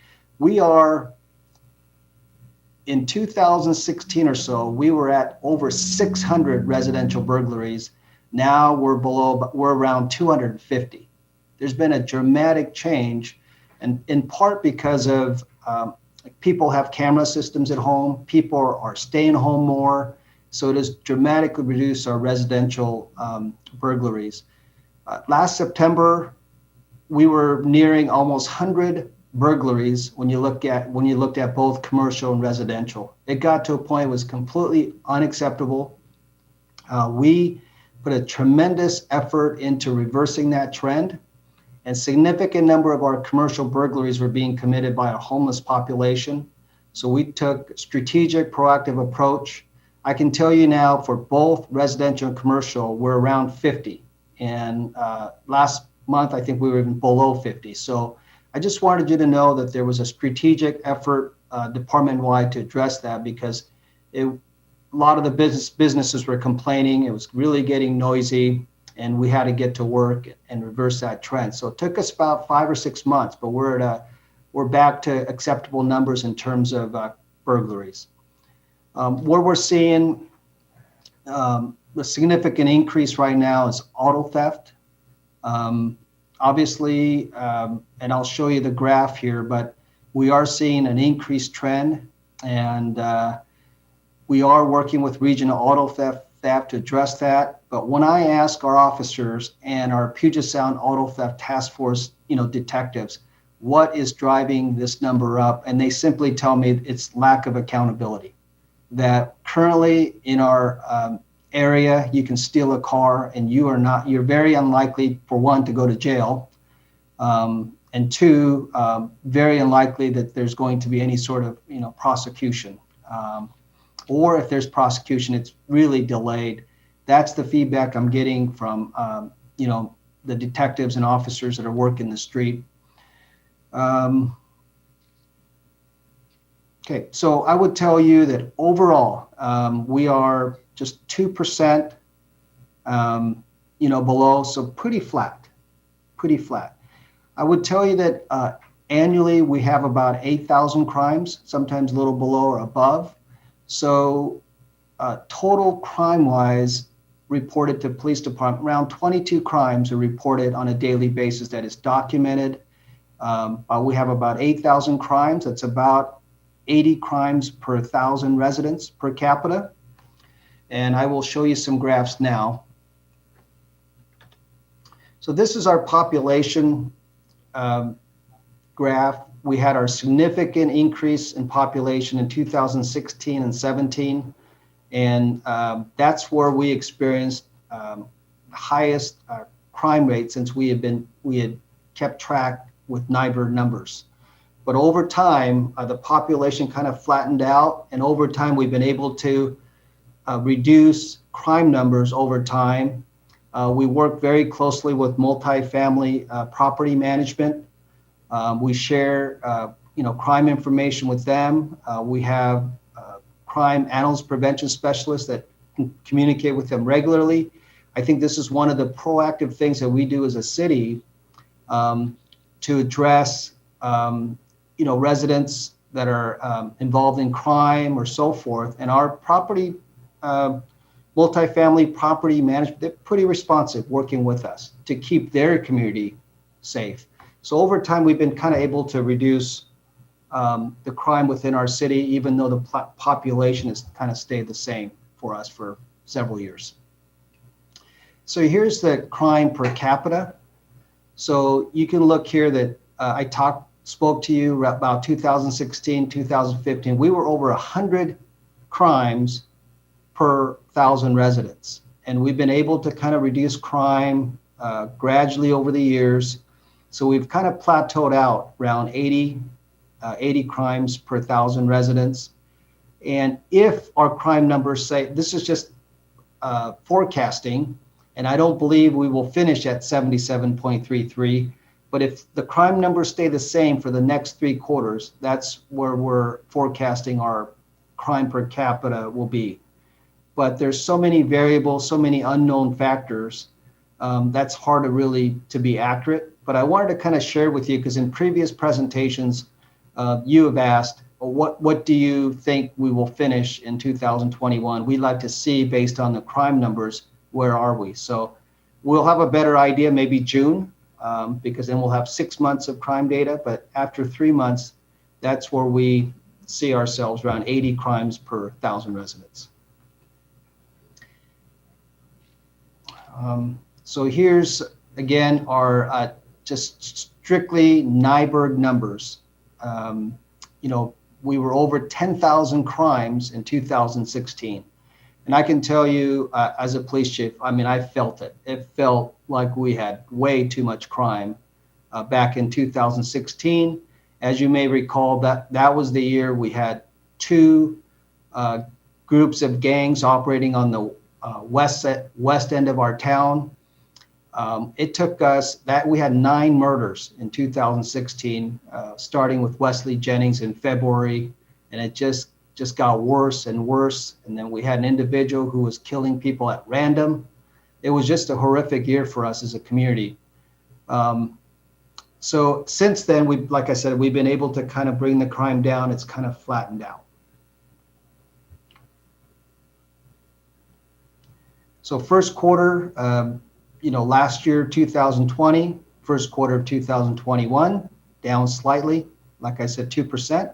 In 2016 or so, we were at over 600 residential burglaries. Now we're around 250. There's been a dramatic change, and in part because of people have camera systems at home, people are staying home more, so it has dramatically reduced our residential burglaries. Last September, we were nearing almost 100 burglaries when you looked at both commercial and residential. It got to a point it was completely unacceptable. We put a tremendous effort into reversing that trend, and significant number of our commercial burglaries were being committed by our homeless population. So we took a strategic, proactive approach. I can tell you now for both residential and commercial, we're around 50. And last month, I think we were even below 50. So I just wanted you to know that there was a strategic effort department-wide to address that, because a lot of the businesses were complaining. It was really getting noisy, and we had to get to work and reverse that trend. So it took us about 5 or 6 months, but we're back to acceptable numbers in terms of burglaries. Where we're seeing the significant increase right now is auto theft. Obviously, and I'll show you the graph here, but we are seeing an increased trend, and we are working with regional auto theft staff to address that. But when I ask our officers and our Puget Sound Auto Theft Task Force, detectives, what is driving this number up? And they simply tell me it's lack of accountability. That currently in our area, you can steal a car and you're very unlikely, for one, to go to jail. And two, very unlikely that there's going to be any sort of, prosecution. Or if there's prosecution, it's really delayed. That's the feedback I'm getting from, the detectives and officers that are working the street. Okay, so I would tell you that overall, we are just 2%, below, so pretty flat. I would tell you that annually we have about 8,000 crimes, sometimes a little below or above. So total crime-wise reported to police department, around 22 crimes are reported on a daily basis that is documented. We have about 8,000 crimes. That's about 80 crimes per 1,000 residents per capita. And I will show you some graphs now. So this is our population graph. We had our significant increase in population in 2016 and 17. And that's where we experienced highest crime rate since we had kept track with NYBER numbers. But over time, the population kind of flattened out, and over time we've been able to reduce crime numbers over time. We work very closely with multifamily property management. We share, crime information with them. We have crime analyst prevention specialists that can communicate with them regularly. I think this is one of the proactive things that we do as a city to address, residents that are involved in crime or so forth. And our property, multifamily property management, they're pretty responsive working with us to keep their community safe. So over time, we've been kind of able to reduce the crime within our city, even though the population has kind of stayed the same for us for several years. So here's the crime per capita. So you can look here that I spoke to you about 2016, 2015. We were over 100 crimes per 1,000 residents. And we've been able to kind of reduce crime gradually over the years. So we've kind of plateaued out around 80 crimes per 1,000 residents. And if our crime numbers say, this is just forecasting, and I don't believe we will finish at 77.33, but if the crime numbers stay the same for the next 3 quarters, that's where we're forecasting our crime per capita will be. But there's so many variables, so many unknown factors, that's hard to be accurate. But I wanted to kind of share with you, because in previous presentations, you have asked, what do you think we will finish in 2021? We'd like to see, based on the crime numbers, where are we? So we'll have a better idea maybe June, because then we'll have 6 months of crime data. But after 3 months, that's where we see ourselves around 80 crimes per 1,000 residents. So here's, again, our just strictly NYBER numbers. We were over 10,000 crimes in 2016. And I can tell you, as a police chief, I felt it. It felt like we had way too much crime back in 2016. As you may recall, that was the year we had 2 groups of gangs operating on the west end of our town. It took us we had 9 murders in 2016, starting with Wesley Jennings in February, and it just got worse and worse. And then we had an individual who was killing people at random. It was just a horrific year for us as a community. So since then, like I said, we've been able to kind of bring the crime down. It's kind of flattened out. So first quarter, last year, 2020, first quarter of 2021, down slightly, like I said, 2%.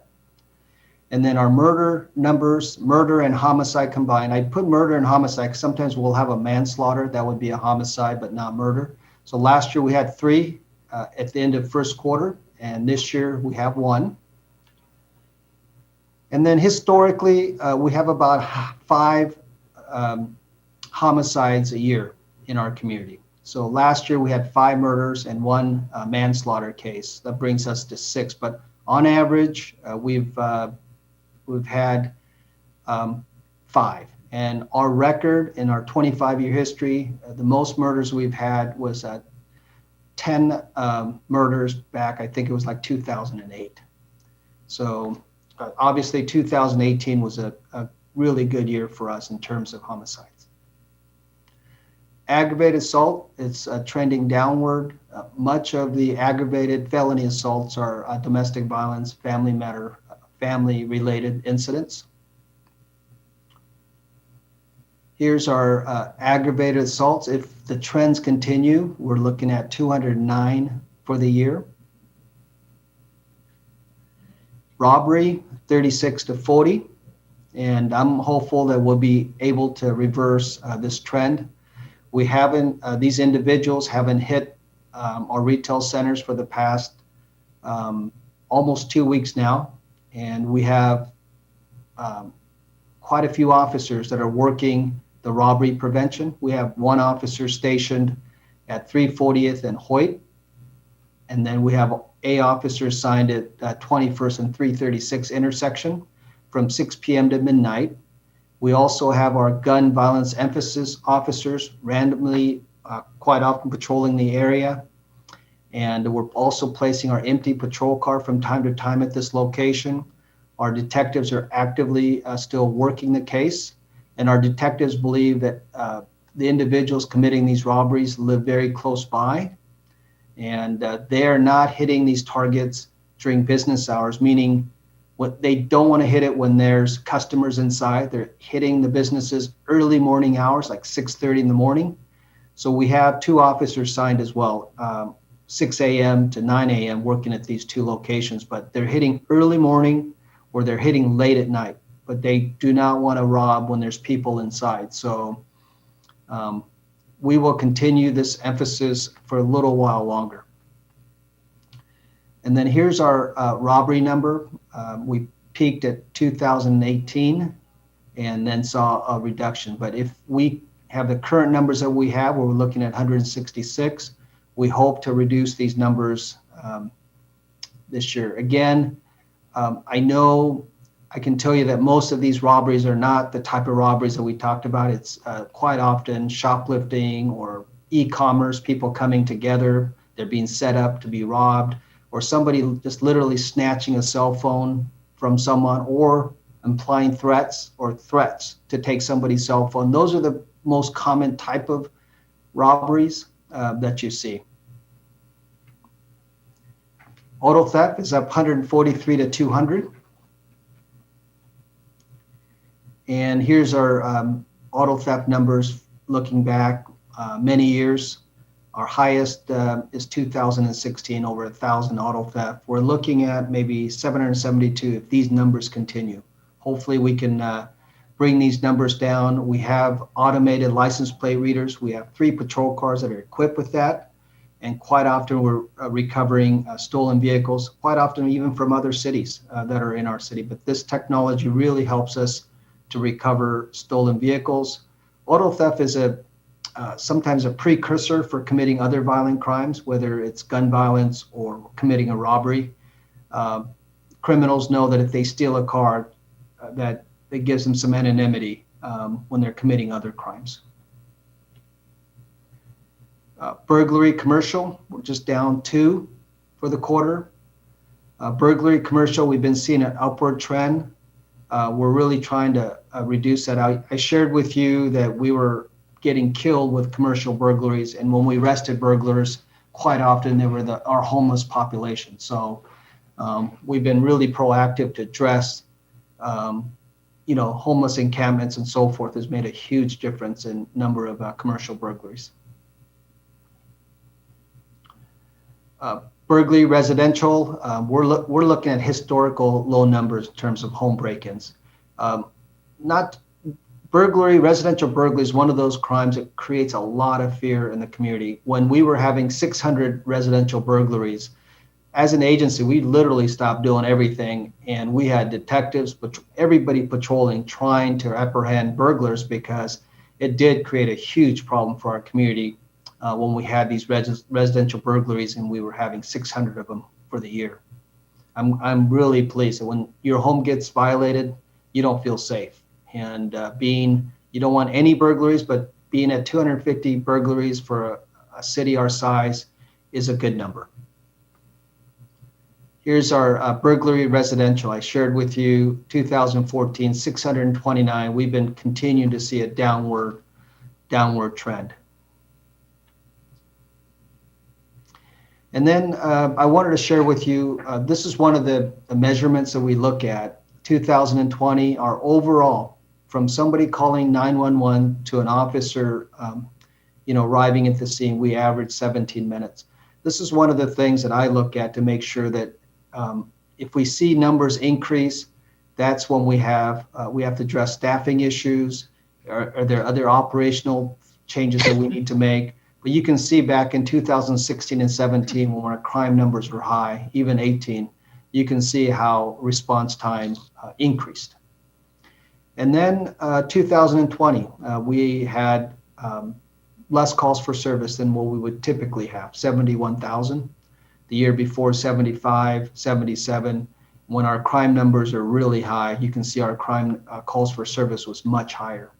And then our murder numbers, murder and homicide combined. I put murder and homicide 'cause sometimes we'll have a manslaughter. That would be a homicide, but not murder. So last year we had 3 at the end of first quarter, and this year we have 1. And then historically, we have about 5 homicides a year in our community. So last year we had 5 murders and 1 manslaughter case. That brings us to 6. But on average, we've had 5. And our record in our 25-year history, the most murders we've had was 10 murders back. I think it was like 2008. So obviously 2018 was a really good year for us in terms of homicides. Aggravated assault, it's trending downward. Much of the aggravated felony assaults are domestic violence, family-related incidents. Here's our aggravated assaults. If the trends continue, we're looking at 209 for the year. Robbery, 36 to 40. And I'm hopeful that we'll be able to reverse this trend. We haven't, these individuals haven't hit our retail centers for the past almost 2 weeks now. And we have quite a few officers that are working the robbery prevention. We have 1 officer stationed at 340th and Hoyt. And then we have a officer assigned at 21st and 336 intersection from 6 p.m. to midnight. We also have our gun violence emphasis officers randomly, quite often patrolling the area. And we're also placing our empty patrol car from time to time at this location. Our detectives are actively still working the case. And our detectives believe that the individuals committing these robberies live very close by. And they are not hitting these targets during business hours, meaning what they don't want to hit it when there's customers inside. They're hitting the businesses early morning hours, like 6:30 in the morning. So we have 2 officers signed as well, 6 a.m. to 9 a.m. working at these 2 locations, but they're hitting early morning or they're hitting late at night, but they do not want to rob when there's people inside. So we will continue this emphasis for a little while longer. And then here's our robbery number. We peaked at 2018 and then saw a reduction. But if we have the current numbers that we have, where we're looking at 166, we hope to reduce these numbers this year. Again, I know I can tell you that most of these robberies are not the type of robberies that we talked about. It's quite often shoplifting or e-commerce, people coming together, they're being set up to be robbed, or somebody just literally snatching a cell phone from someone or implying threats to take somebody's cell phone. Those are the most common type of robberies that you see. Auto theft is up 143 to 200. And here's our auto theft numbers looking back many years. Our highest is 2016, over 1,000 auto theft. We're looking at maybe 772 if these numbers continue. Hopefully we can bring these numbers down. We have automated license plate readers. We have 3 patrol cars that are equipped with that. And quite often we're recovering stolen vehicles, quite often even from other cities that are in our city. But this technology really helps us to recover stolen vehicles. Auto theft is sometimes a precursor for committing other violent crimes, whether it's gun violence or committing a robbery. Criminals know that if they steal a car, that it gives them some anonymity when they're committing other crimes. Burglary commercial, we're just down 2 for the quarter. Burglary commercial, we've been seeing an upward trend. We're really trying to reduce that. I shared with you that we were getting killed with commercial burglaries, and when we arrested burglars, quite often they were our homeless population. So we've been really proactive to address, homeless encampments and so forth has made a huge difference in number of commercial burglaries. Burglary residential, we're looking at historical low numbers in terms of home break-ins. Not burglary, residential burglary is one of those crimes that creates a lot of fear in the community. When we were having 600 residential burglaries, as an agency, we literally stopped doing everything, and we had detectives, but everybody patrolling, trying to apprehend burglars, because it did create a huge problem for our community when we had these residential burglaries, and we were having 600 of them for the year. I'm really pleased that when your home gets violated, you don't feel safe. And you don't want any burglaries, but being at 250 burglaries for a city our size is a good number. Here's our burglary residential. I shared with you 2014, 629. We've been continuing to see a downward trend. And then I wanted to share with you, this is one of the measurements that we look at. 2020, our overall, from somebody calling 911 to an officer, arriving at the scene, we average 17 minutes. This is one of the things that I look at to make sure that if we see numbers increase, that's when we have to address staffing issues. Are there other operational changes that we need to make? But you can see back in 2016 and 17, when our crime numbers were high, even 18, you can see how response time increased. And then 2020, we had less calls for service than what we would typically have, 71,000. The year before, 75, 77. When our crime numbers are really high, you can see our crime calls for service was much higher.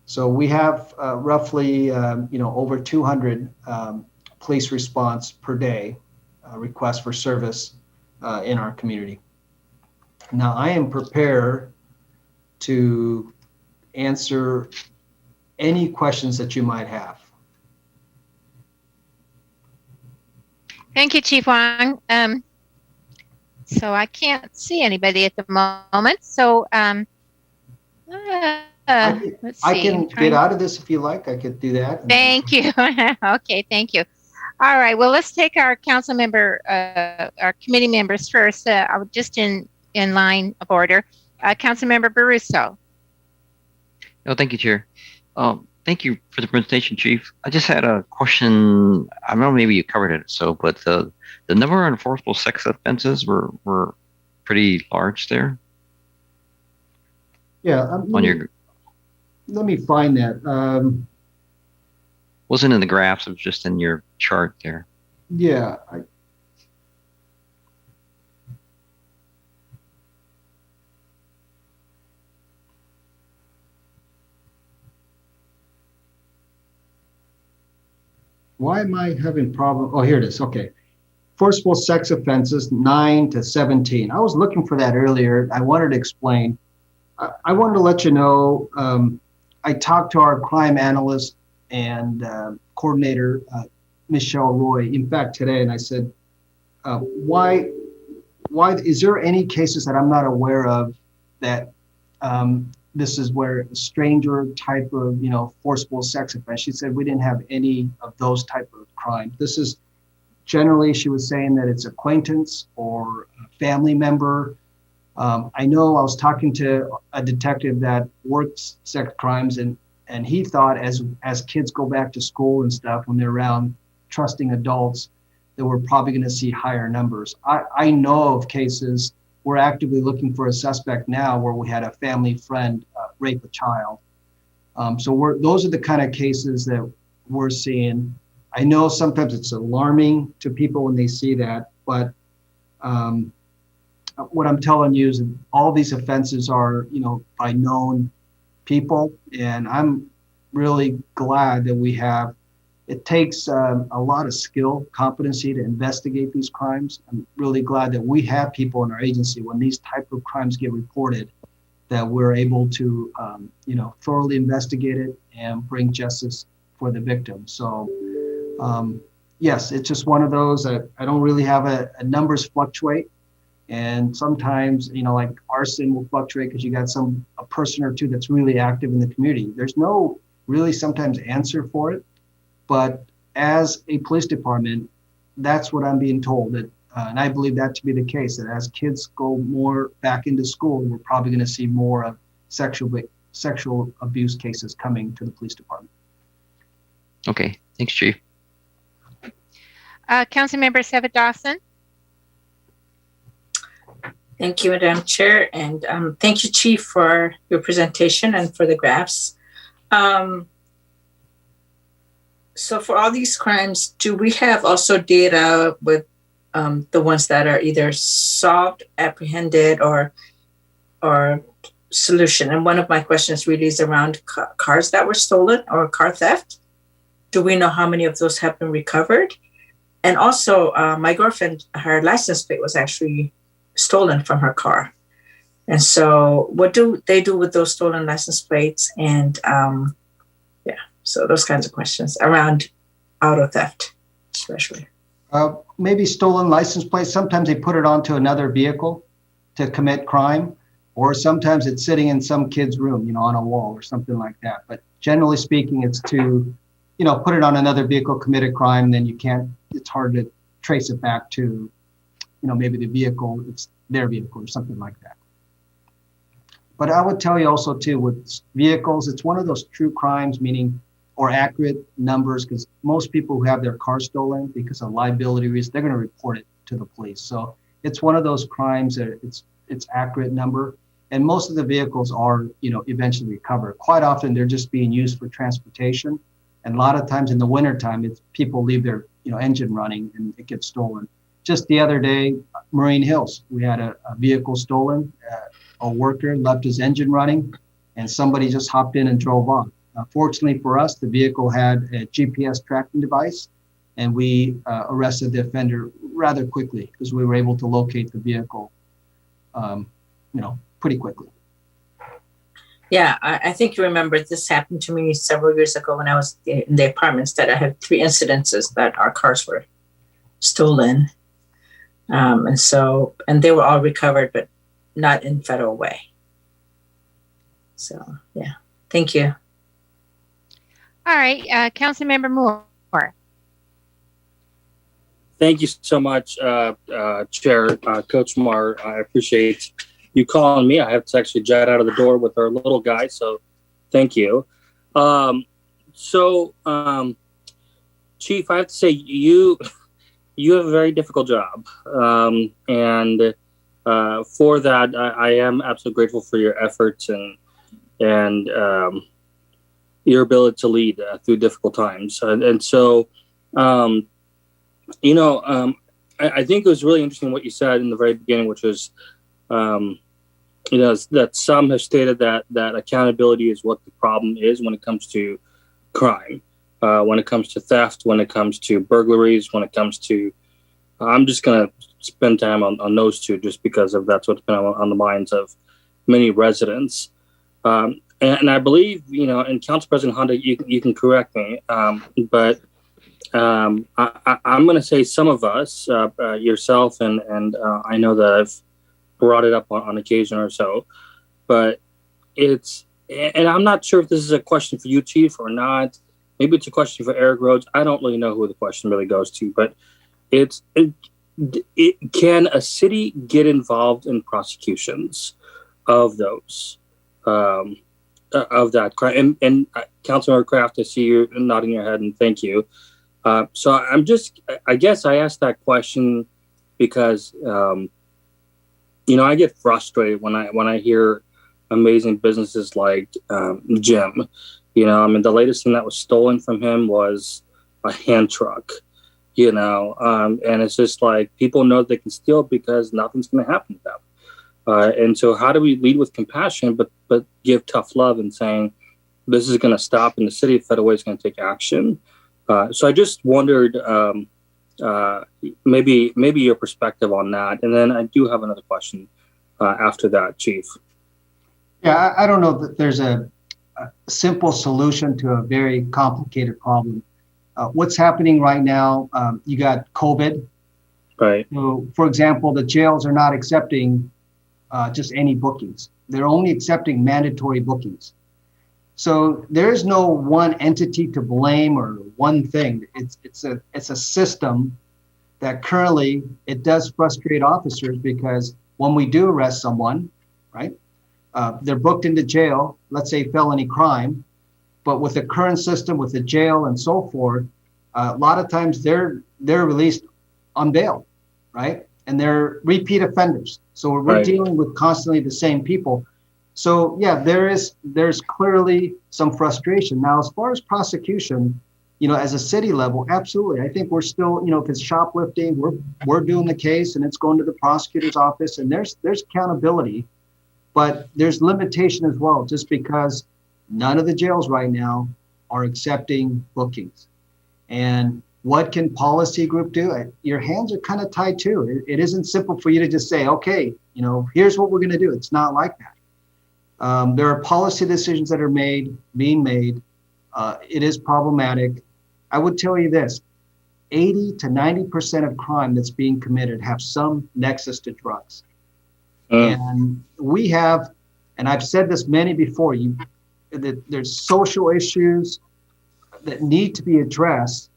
So we have roughly, over 200 police response per day, requests for service in our community. Now, I am prepared to answer any questions that you might have. Thank you, Chief Wong. So I can't see anybody at the moment. So let's see. I can get out of this if you like. I could do that. Thank you. Okay, thank you. All right. Well, let's take our council member, our committee members first. Just in line of order. Councilmember Baruso. No, thank you, Chair. Thank you for the presentation, Chief. I just had a question. I don't know, maybe you covered it, but the number of enforceable sex offenses were pretty large there. Yeah. Let me find that. Wasn't in the graphs, it was just in your chart there. Yeah. Why am I having problem? Oh, here it is. Okay. Forcible sex offenses, 9 to 17. I was looking for that earlier. I wanted to explain. I wanted to let you know, I talked to our crime analyst and coordinator, Michelle Roy, in fact, today, and I said, why is there any cases that I'm not aware of that this is where a stranger type of, forcible sex offense? She said we didn't have any of those type of crimes. This is generally, she was saying that it's acquaintance or a family member. I know I was talking to a detective that works sex crimes, and he thought as kids go back to school and stuff, when they're around trusting adults, that we're probably going to see higher numbers. I know of cases. We're actively looking for a suspect now where we had a family friend rape a child. So those are the kind of cases that we're seeing. I know sometimes it's alarming to people when they see that, but what I'm telling you is that all these offenses are, by known people, and I'm really glad that we have. It takes a lot of skill, competency to investigate these crimes. I'm really glad that we have people in our agency when these type of crimes get reported, that we're able to, thoroughly investigate it and bring justice for the victim. So, yes, it's just one of those that I don't really have a numbers fluctuate. And sometimes, like arson will fluctuate because you got a person or two that's really active in the community. There's no really sometimes answer for it. But as a police department, that's what I'm being told. That, and I believe that to be the case, that as kids go more back into school, we're probably going to see more of sexual abuse cases coming to the police department. Okay, thanks, Chief. Councilmember Seva Dawson. Thank you, Madam Chair, and thank you, Chief, for your presentation and for the graphs. So for all these crimes, do we have also data with the ones that are either solved, apprehended, or solution? And one of my questions really is around cars that were stolen or car theft. Do we know how many of those have been recovered? And also, my girlfriend, her license plate was actually stolen from her car. And so what do they do with those stolen license plates? And so those kinds of questions around auto theft, especially. Maybe stolen license plates. Sometimes they put it onto another vehicle to commit crime, or sometimes it's sitting in some kid's room, on a wall or something like that. But generally speaking, it's to, put it on another vehicle, commit a crime, then it's hard to trace it back to, maybe the vehicle, it's their vehicle or something like that. But I would tell you also too, with vehicles, it's one of those true crimes, or accurate numbers, because most people who have their car stolen because of liability reasons, they're going to report it to the police. So it's one of those crimes that it's accurate number. And most of the vehicles are, eventually recovered. Quite often they're just being used for transportation. And a lot of times in the wintertime, it's people leave their, engine running and it gets stolen. Just the other day, Marine Hills, we had a vehicle stolen. A worker left his engine running and somebody just hopped in and drove off. Fortunately for us, the vehicle had a GPS tracking device, and we arrested the offender rather quickly because we were able to locate the vehicle, pretty quickly. Yeah, I think you remember this happened to me several years ago when I was in the apartments, that I had 3 incidences that our cars were stolen. And they were all recovered, but not in federal way. So, yeah, thank you. All right, Councilmember Moore. Thank you so much, Chair, Coach Mar. I appreciate you calling me. I have to actually jet out of the door with our little guy, so thank you. Chief, I have to say you have a very difficult job, and for that, I am absolutely grateful for your efforts and your ability to lead through difficult times. I think it was really interesting what you said in the very beginning, which was, that some have stated that accountability is what the problem is when it comes to crime, when it comes to theft, when it comes to burglaries, when it comes to, I'm just going to spend time on those two just because of that's what's been on the minds of many residents. And I believe, and Council President Honda, you can correct me, but I'm going to say some of us, yourself, and I know that I've brought it up on occasion or so, but and I'm not sure if this is a question for you, Chief, or not. Maybe it's a question for Eric Rhodes. I don't really know who the question really goes to, but can a city get involved in prosecutions of those? Of that crime. And Councilmember Kraft, I see you nodding your head, and thank you. So I guess I asked that question because, I get frustrated when I hear amazing businesses like Jim. The latest thing that was stolen from him was a hand truck, and it's just like people know they can steal because nothing's going to happen to them. And so how do we lead with compassion, but give tough love and saying, this is going to stop and the city of Federal Way is going to take action. So I just wondered, maybe your perspective on that. And then I do have another question after that, Chief. Yeah, I don't know that there's a simple solution to a very complicated problem. What's happening right now, you got COVID. Right. So, for example, the jails are not accepting just any bookings. They're only accepting mandatory bookings. So there is no one entity to blame or one thing. It's a system that currently it does frustrate officers because when we do arrest someone, right, they're booked into jail, let's say felony crime, but with the current system, with the jail and so forth, a lot of times they're released on bail, right? And they're repeat offenders. So we're Right. dealing with constantly the same people. So yeah, there's clearly some frustration. Now, as far as prosecution, as a city level, absolutely. I think we're still, if it's shoplifting, we're doing the case and it's going to the prosecutor's office, and there's accountability, but there's limitation as well, just because none of the jails right now are accepting bookings. And what can policy group do? Your hands are kind of tied too. It isn't simple for you to just say, okay, here's what we're going to do. It's not like that. There are policy decisions that are being made. It is problematic. I would tell you this, 80 to 90% of crime that's being committed have some nexus to drugs. And we have, and I've said this many before, there's social issues that need to be addressed,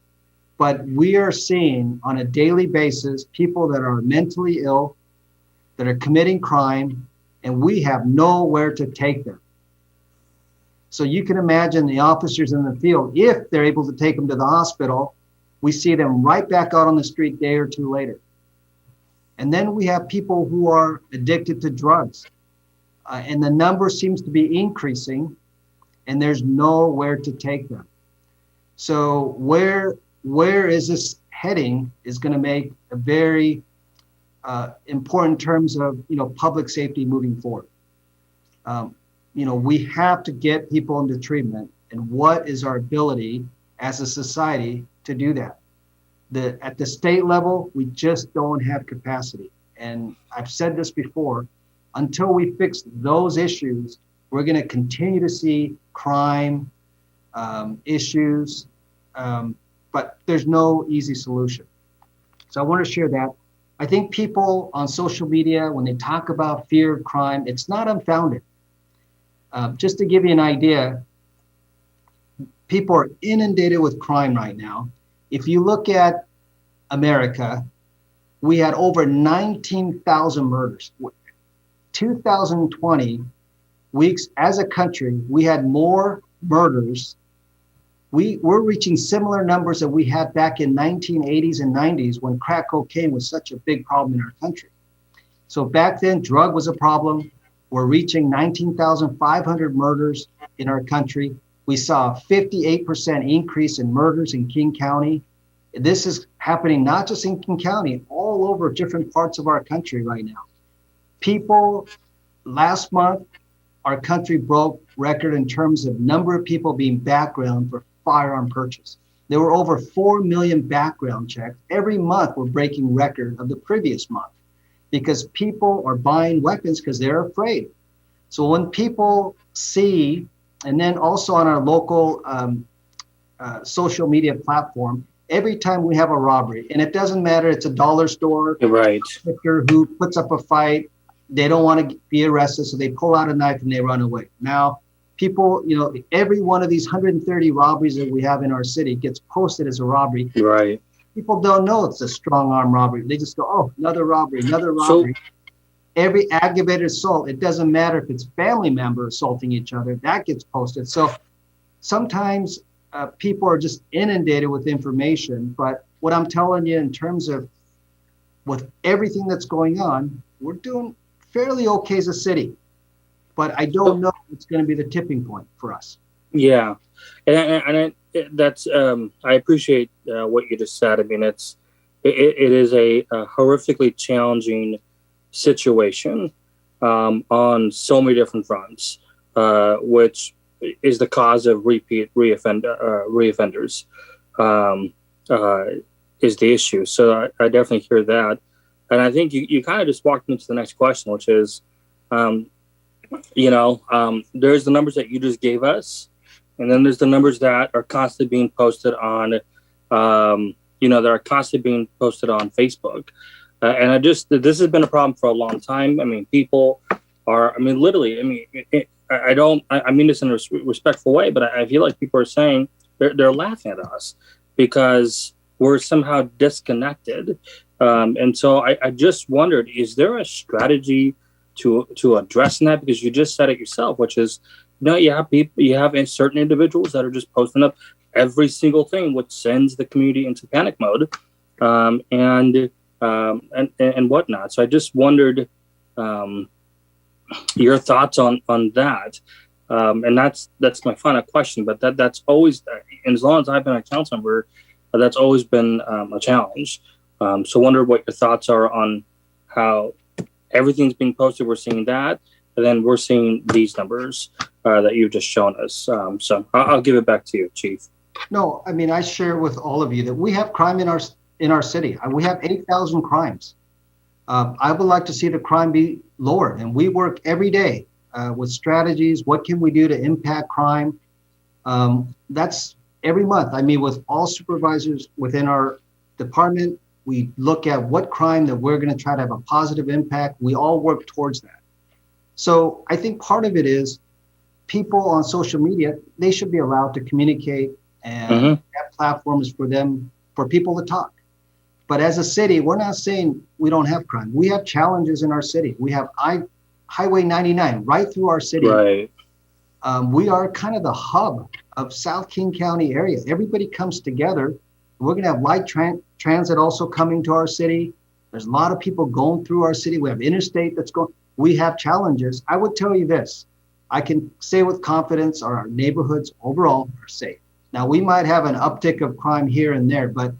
but we are seeing on a daily basis people that are mentally ill, that are committing crime, and we have nowhere to take them. So you can imagine the officers in the field, if they're able to take them to the hospital, we see them right back out on the street a day or two later. And then we have people who are addicted to drugs, and the number seems to be increasing, and there's nowhere to take them. So where is this heading is going to make a very important in terms of public safety moving forward. We have to get people into treatment, and what is our ability as a society to do that? At the state level, we just don't have capacity. And I've said this before, until we fix those issues, we're going to continue to see crime issues, but there's no easy solution. So I want to share that. I think people on social media, when they talk about fear of crime, it's not unfounded. Just to give you an idea, people are inundated with crime right now. If you look at America, we had over 19,000 murders. 2020, as a country, we had more murders. We're reaching similar numbers that we had back in 1980s and 90s when crack cocaine was such a big problem in our country. So back then, drug was a problem. We're reaching 19,500 murders in our country. We saw a 58% increase in murders in King County. This is happening not just in King County, all over different parts of our country right now. Last month, our country broke record in terms of number of people being background for firearm purchase. There were over 4 million background checks. Every month, we're breaking record of the previous month because people are buying weapons because they're afraid. So when people see, and then also on our local social media platform, every time we have a robbery, and it doesn't matter, it's a dollar store, Right. who puts up a fight, they don't want to be arrested, so they pull out a knife and they run away. Now, people, every one of these 130 robberies that we have in our city gets posted as a robbery. Right. People don't know it's a strong arm robbery. They just go, oh, another robbery. Every aggravated assault, it doesn't matter if it's family members assaulting each other, that gets posted. So sometimes people are just inundated with information. But what I'm telling you in terms of with everything that's going on, we're doing fairly okay as a city. But I don't know if it's going to be the tipping point for us. Yeah. And that's, I appreciate what you just said. I mean, it is a horrifically challenging situation on so many different fronts, which is the cause of reoffenders is the issue. So I definitely hear that. And I think you kind of just walked into the next question, which is, there's the numbers that you just gave us. And then there's the numbers that are constantly being posted on, Facebook. And this has been a problem for a long time. I mean, people are, literally, I mean this in a respectful way, but I feel like people are saying they're laughing at us because we're somehow disconnected. And so I just wondered, is there a strategy to addressing that? Because you just said it yourself, which is, you have people, you have certain individuals that are just posting up every single thing, which sends the community into panic mode, and whatnot. So I just wondered your thoughts on that. And that's my final question. But that's always, and as long as I've been a council member, that's always been a challenge. So wonder what your thoughts are on how everything's being posted. We're seeing that, and then we're seeing these numbers that you've just shown us. So I'll give it back to you, Chief. No, I mean, I share with all of you that we have crime in our city. We have 8,000 crimes. I would like to see the crime be lower, and we work every day with strategies. What can we do to impact crime? That's every month. I meet with all supervisors within our department. We look at what crime that we're going to try to have a positive impact. We all work towards that. So I think part of it is people on social media, they should be allowed to communicate, and that platform is for them, for people to talk. But as a city, we're not saying we don't have crime. We have challenges in our city. We have Highway 99 right through our city. Right. We are kind of the hub of South King County area. Everybody comes together. We're going to have light transit also coming to our city. There's a lot of people going through our city. We have interstate that's going. We have challenges. I would tell you this. I can say with confidence our neighborhoods overall are safe. Now, we might have an uptick of crime here and there, but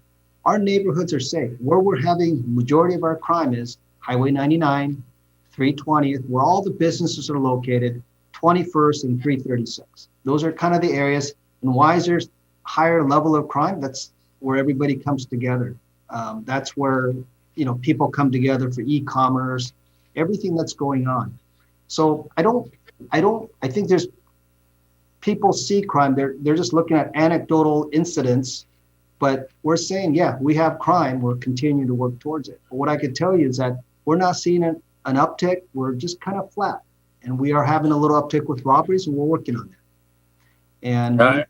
our neighborhoods are safe. Where we're having majority of our crime is Highway 99, 320th, where all the businesses are located, 21st and 336. Those are kind of the areas. And why is there higher level of crime? That's where everybody comes together. That's where, people come together for e-commerce, everything that's going on. So I think there's people see crime. They're just looking at anecdotal incidents, but we're saying, yeah, we have crime. We're continuing to work towards it. But what I could tell you is that we're not seeing an uptick. We're just kind of flat, and we are having a little uptick with robberies, and we're working on that. And I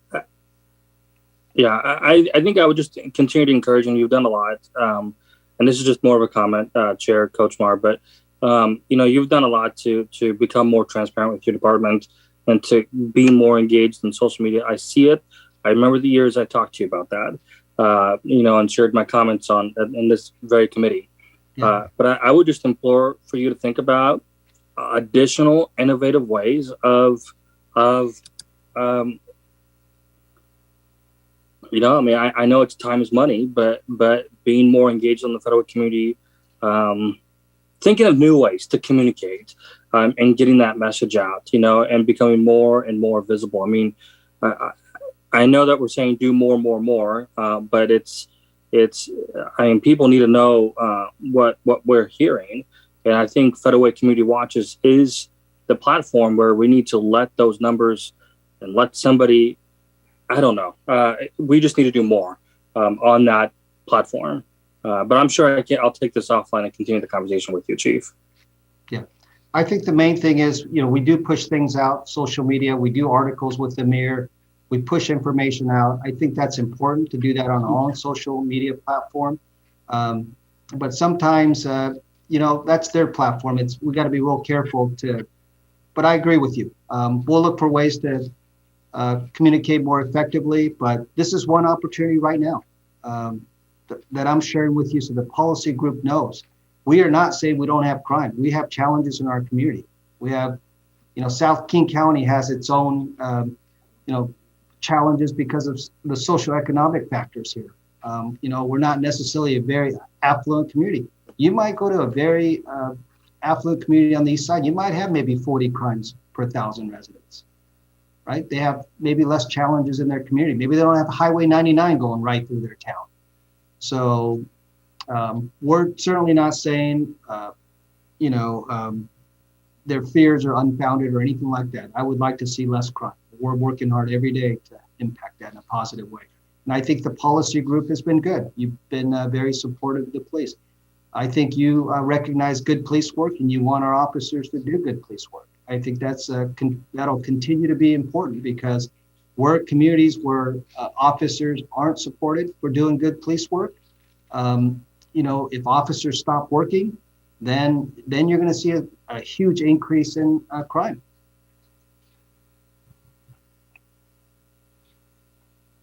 think I would just continue to encourage, and you've done a lot. And this is just more of a comment, Chair Coach Mar, but you've done a lot to become more transparent with your department and to be more engaged in social media. I see it. I remember the years I talked to you about that, and shared my comments in this very committee. Yeah. But I would just implore for you to think about additional innovative ways of I know it's time is money, but being more engaged in the federal community, thinking of new ways to communicate, and getting that message out, and becoming more and more visible. I mean, I know that we're saying do more, but people need to know what we're hearing. And I think Federal Way Community Watches is the platform where we need to let those numbers and let somebody, I don't know, we just need to do more on that platform. But I'm sure I'll take this offline and continue the conversation with you, Chief. Yeah, I think the main thing is, we do push things out, social media. We do articles with the mayor. We push information out. I think that's important to do that on our own social media platform. But sometimes, that's their platform. We got to be real careful but I agree with you. We'll look for ways to communicate more effectively, but this is one opportunity right now that I'm sharing with you so the policy group knows. We are not saying we don't have crime. We have challenges in our community. We have, South King County has its own, challenges because of the socioeconomic factors here. We're not necessarily a very affluent community. You might go to a very affluent community on the east side. You might have maybe 40 crimes per 1,000 residents, right? They have maybe less challenges in their community. Maybe they don't have Highway 99 going right through their town. So we're certainly not saying, their fears are unfounded or anything like that. I would like to see less crime. We're working hard every day to impact that in a positive way. And I think the policy group has been good. You've been very supportive of the police. I think you recognize good police work and you want our officers to do good police work. I think that'll continue to be important because communities where officers aren't supported for doing good police work, if officers stop working, then you're going to see a huge increase in crime.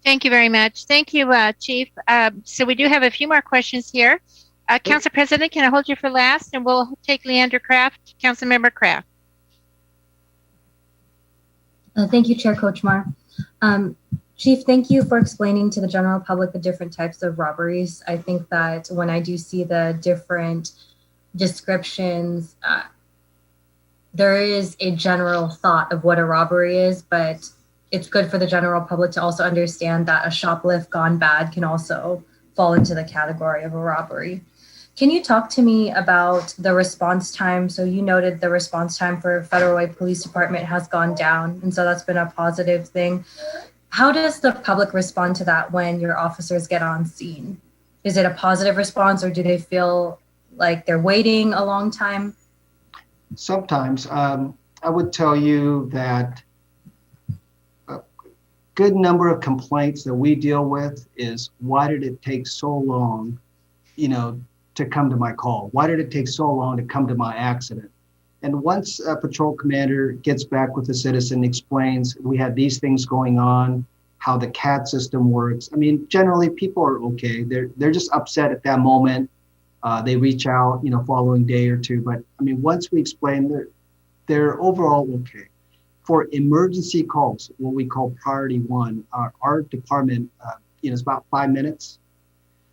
Thank you very much. Thank you, Chief. So we do have a few more questions here. Council President, can I hold you for last? And we'll take Leander Kraft, Councilmember Kraft. Thank you, Chair Kochmar. Chief, thank you for explaining to the general public the different types of robberies. I think that when I do see the different descriptions, there is a general thought of what a robbery is, but it's good for the general public to also understand that a shoplift gone bad can also fall into the category of a robbery. Can you talk to me about the response time? So you noted the response time for Federal Way Police Department has gone down, and so that's been a positive thing. How does the public respond to that when your officers get on scene? Is it a positive response, or do they feel like they're waiting a long time? Sometimes. I would tell you that a good number of complaints that we deal with is, why did it take so long, to come to my call? Why did it take so long to come to my accident? And once a patrol commander gets back with the citizen, explains, we had these things going on, how the CAD system works. I mean, generally people are okay. They're just upset at that moment. They reach out, following day or two. But I mean, once we explain, they're overall okay. For emergency calls, what we call priority one, our department, is about 5 minutes.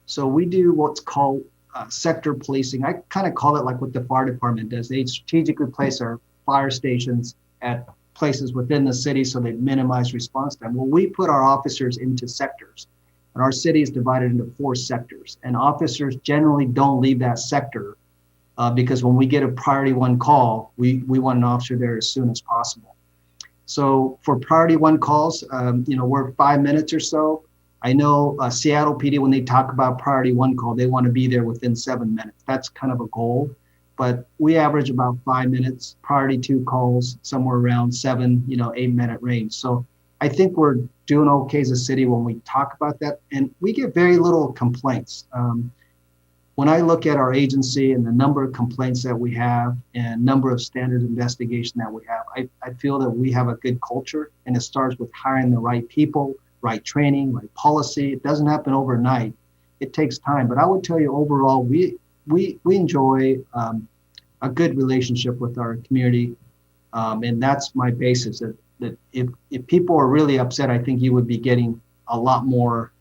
So we do what's called sector policing. I kind of call it like what the fire department does. They strategically place our fire stations at places within the city so they minimize response time. Well, we put our officers into sectors, and our city is divided into 4 sectors. And officers generally don't leave that sector because when we get a priority one call, we want an officer there as soon as possible. So for priority one calls, we're 5 minutes or so. I know Seattle PD, when they talk about priority one call, they want to be there within 7 minutes. That's kind of a goal, but we average about 5 minutes. Priority two calls somewhere around 7, 8 minute range. So I think we're doing okay as a city when we talk about that, and we get very little complaints. When I look at our agency and the number of complaints that we have and number of standard investigation that we have, I feel that we have a good culture, and it starts with hiring the right people, right training, right policy. It doesn't happen overnight. It takes time. But I would tell you overall, we enjoy a good relationship with our community. And that's my basis, that if people are really upset, I think you would be getting a lot more,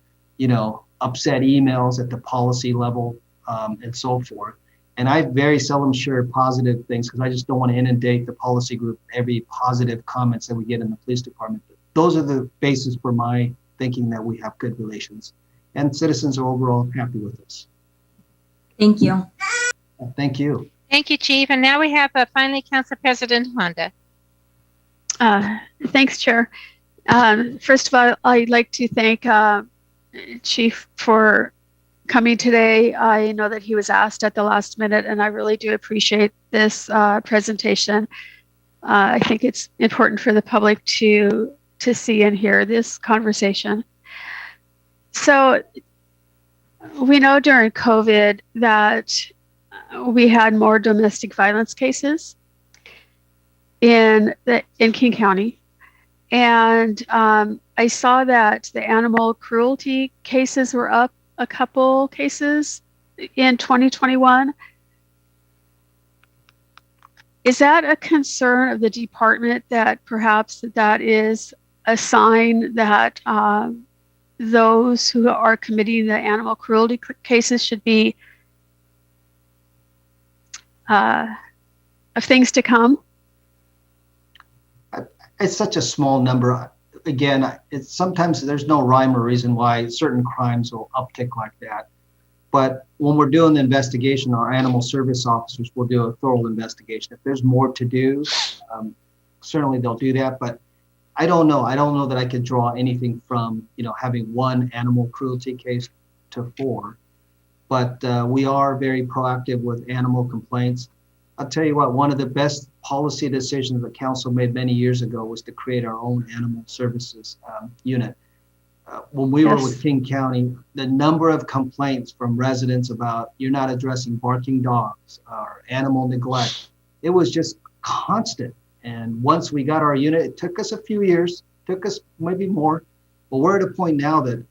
upset emails at the policy level and so forth. And I very seldom share positive things because I just don't want to inundate the policy group every positive comments that we get in the police department. Those are the basis for my thinking that we have good relations, and citizens are overall happy with us. Thank you. Thank you. Thank you, Chief. And now we have finally Council President Honda. Thanks, Chair. First of all, I'd like to thank Chief for coming today. I know that he was asked at the last minute, and I really do appreciate this presentation. I think it's important for the public to see and hear this conversation. So we know during COVID that we had more domestic violence cases in King County. And I saw that the animal cruelty cases were up a couple cases in 2021. Is that a concern of the department, that perhaps that is a sign that those who are committing the animal cruelty cases should be of things to come? It's such a small number. Again, sometimes there's no rhyme or reason why certain crimes will uptick like that. But when we're doing the investigation, our animal service officers will do a thorough investigation. If there's more to do, certainly they'll do that. But I don't know. I don't know that I could draw anything from, having one animal cruelty case to 4. But we are very proactive with animal complaints. I'll tell you what, one of the best policy decisions the council made many years ago was to create our own animal services unit. When we were with King County, the number of complaints from residents about you're not addressing barking dogs or animal neglect, it was just constant. And once we got our unit, it took us a few years, took us maybe more, but we're at a point now that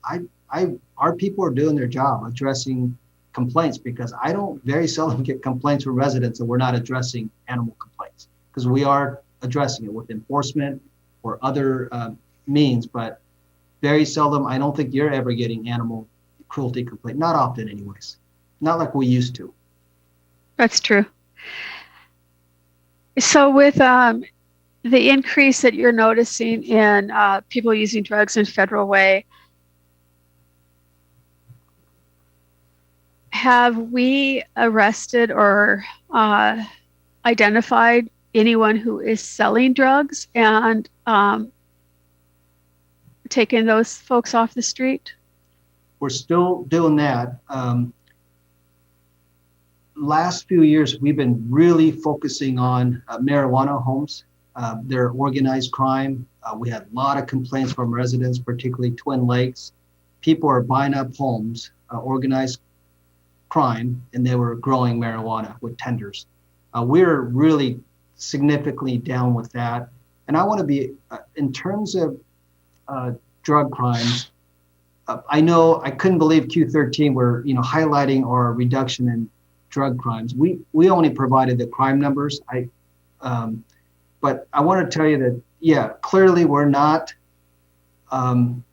our people are doing their job addressing complaints, because I don't very seldom get complaints from residents that we're not addressing animal complaints, because we are addressing it with enforcement or other means, but very seldom. I don't think you're ever getting animal cruelty complaint. Not often anyways. Not like we used to. That's true. So with the increase that you're noticing in people using drugs in Federal Way, have we arrested or identified anyone who is selling drugs and taking those folks off the street? We're still doing that. Last few years, we've been really focusing on marijuana homes. They're organized crime. We had a lot of complaints from residents, particularly Twin Lakes. People are buying up homes, organized crime, and they were growing marijuana with tenders. We're really significantly down with that. And I want to be, in terms of drug crimes, I know I couldn't believe Q13 were highlighting our reduction in drug crimes. We only provided the crime numbers. But I want to tell you that, yeah, clearly we're not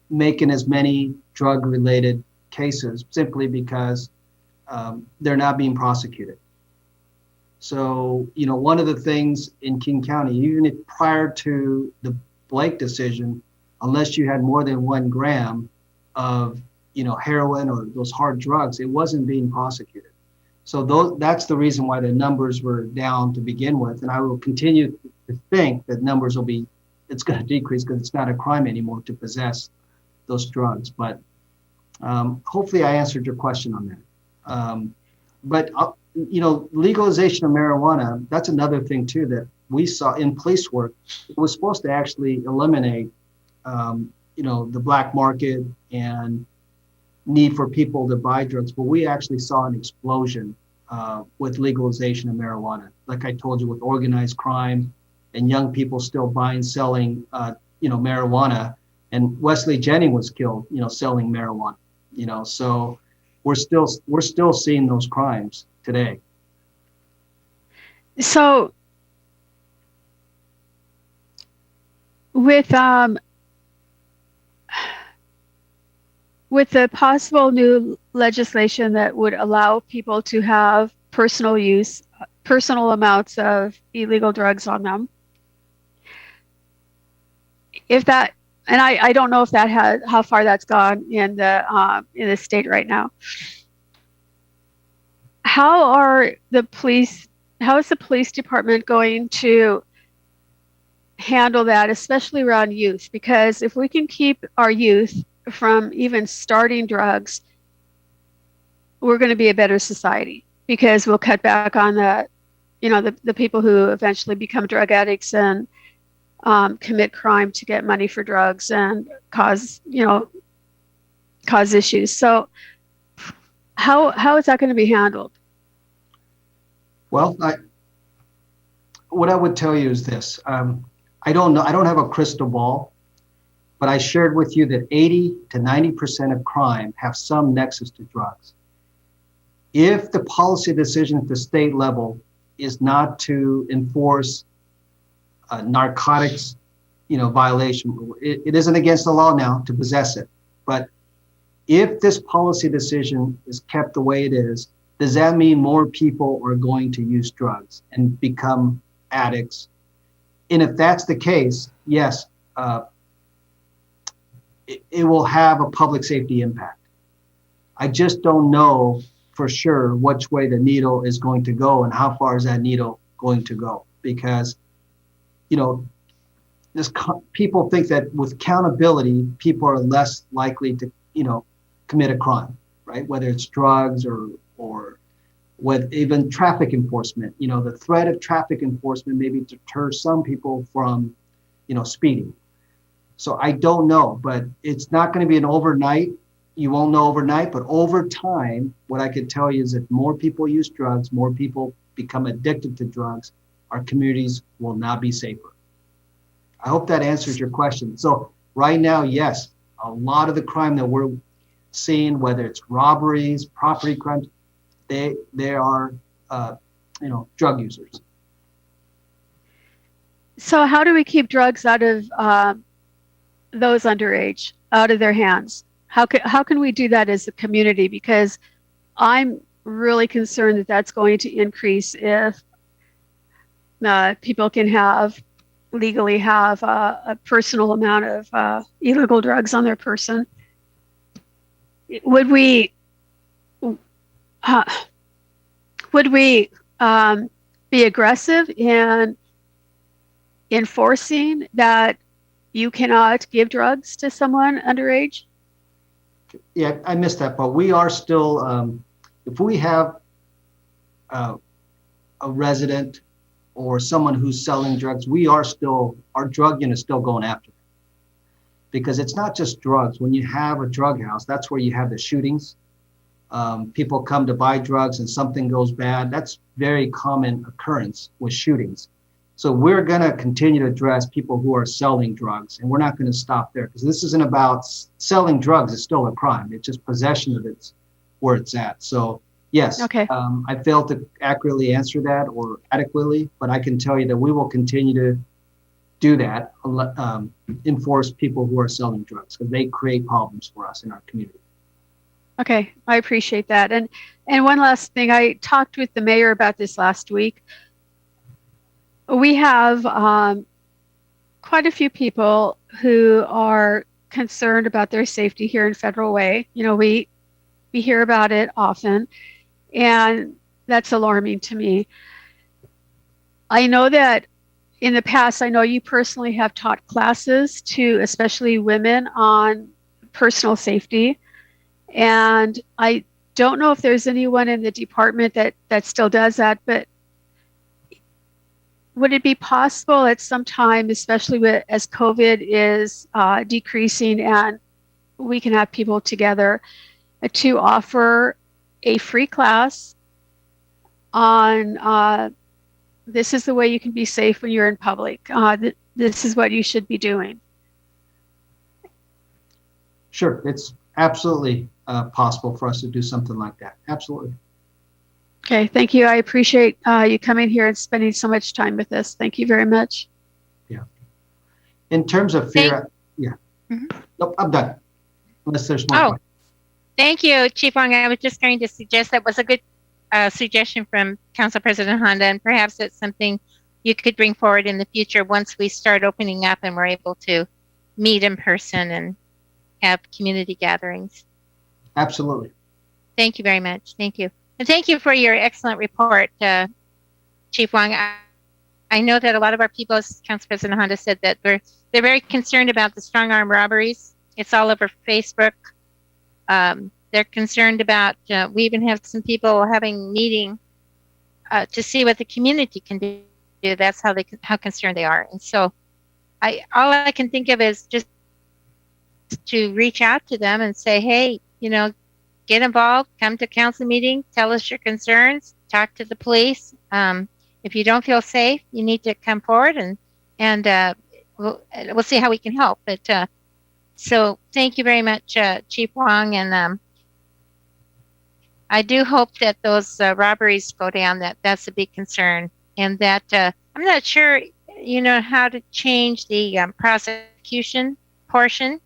making as many drug-related cases simply because they're not being prosecuted. So, one of the things in King County, even if prior to the Blake decision, unless you had more than 1 gram of, heroin or those hard drugs, it wasn't being prosecuted. So that's the reason why the numbers were down to begin with. And I will continue to think that numbers it's going to decrease because it's not a crime anymore to possess those drugs. But hopefully I answered your question on that. But legalization of marijuana, that's another thing too that we saw in police work. It was supposed to actually eliminate, the black market and need for people to buy drugs, but we actually saw an explosion with legalization of marijuana. Like I told you, with organized crime and young people still buying, selling, marijuana. And Wesley Jennings was killed, selling marijuana. So we're still seeing those crimes today. So with the possible new legislation that would allow people to have personal amounts of illegal drugs on them, if that, and I don't know if that has, how far that's gone in the state right now. How is the police department going to handle that, especially around youth? Because if we can keep our youth from even starting drugs, we're going to be a better society, because we'll cut back on the people who eventually become drug addicts and commit crime to get money for drugs and cause issues. So how is that going to be handled? Well, what I would tell you is this. I don't know. I don't have a crystal ball, but I shared with you that 80 to 90% of crime have some nexus to drugs. If the policy decision at the state level is not to enforce narcotics, violation, it isn't against the law now to possess it. But if this policy decision is kept the way it is, does that mean more people are going to use drugs and become addicts? And if that's the case, yes, it will have a public safety impact. I just don't know for sure which way the needle is going to go and how far is that needle going to go, because people think that with accountability, people are less likely to commit a crime, right? Whether it's drugs or with even traffic enforcement. You know, the threat of traffic enforcement maybe deters some people from, you know, speeding. So I don't know, but it's not going to be an overnight. You won't know overnight, but over time, what I could tell you is if more people use drugs, more people become addicted to drugs, our communities will not be safer. I hope that answers your question. So right now, yes, a lot of the crime that we're seeing, whether it's robberies, property crimes, they are, you know, drug users. So how do we keep drugs out of those underage, out of their hands? How can we do that as a community? Because I'm really concerned that that's going to increase if people can legally have a personal amount of illegal drugs on their person. Would we be aggressive in enforcing that you cannot give drugs to someone underage? Yeah, I missed that, but we are still, if we have a resident or someone who's selling drugs, our drug unit is still going after them. Because it's not just drugs. When you have a drug house, that's where you have the shootings. People come to buy drugs and something goes bad. That's very common occurrence with shootings. So we're going to continue to address people who are selling drugs, and we're not going to stop there because this isn't about selling drugs. It's still a crime. It's just possession of it's where it's at. So yes, okay. I failed to accurately answer that or adequately, but I can tell you that we will continue to do that, enforce people who are selling drugs because they create problems for us in our community. Okay, I appreciate that. And one last thing, I talked with the mayor about this last week. We have quite a few people who are concerned about their safety here in Federal Way. You know, we hear about it often, and that's alarming to me. I know that in the past, I know you personally have taught classes to especially women on personal safety. And I don't know if there's anyone in the department that still does that, but would it be possible at some time, especially as COVID is decreasing and we can have people together, to offer a free class on this is the way you can be safe when you're in public. This is what you should be doing. Sure, it's absolutely possible for us to do something like that. Absolutely. Okay, thank you. I appreciate you coming here and spending so much time with us. Thank you very much. Yeah. In terms of fear, yeah. Mm-hmm. Nope, I'm done. Unless there's more. Thank you, Chief Wong. I was just going to suggest that was a good suggestion from Council President Honda, and perhaps it's something you could bring forward in the future once we start opening up and we're able to meet in person and have community gatherings. Absolutely. Thank you very much. Thank you. And thank you for your excellent report, Chief Wong. I know that a lot of our people, as Council President Honda said, that they're very concerned about the strong arm robberies. It's all over Facebook. They're concerned about, we even have some people having meeting to see what the community can do. That's how concerned they are. And so all I can think of is just to reach out to them and say, hey, get involved, come to council meeting, tell us your concerns, talk to the police. If you don't feel safe, you need to come forward and we'll see how we can help. But so thank you very much, Chief Wong. And I do hope that those robberies go down. That's a big concern. And that I'm not sure, how to change the prosecution portion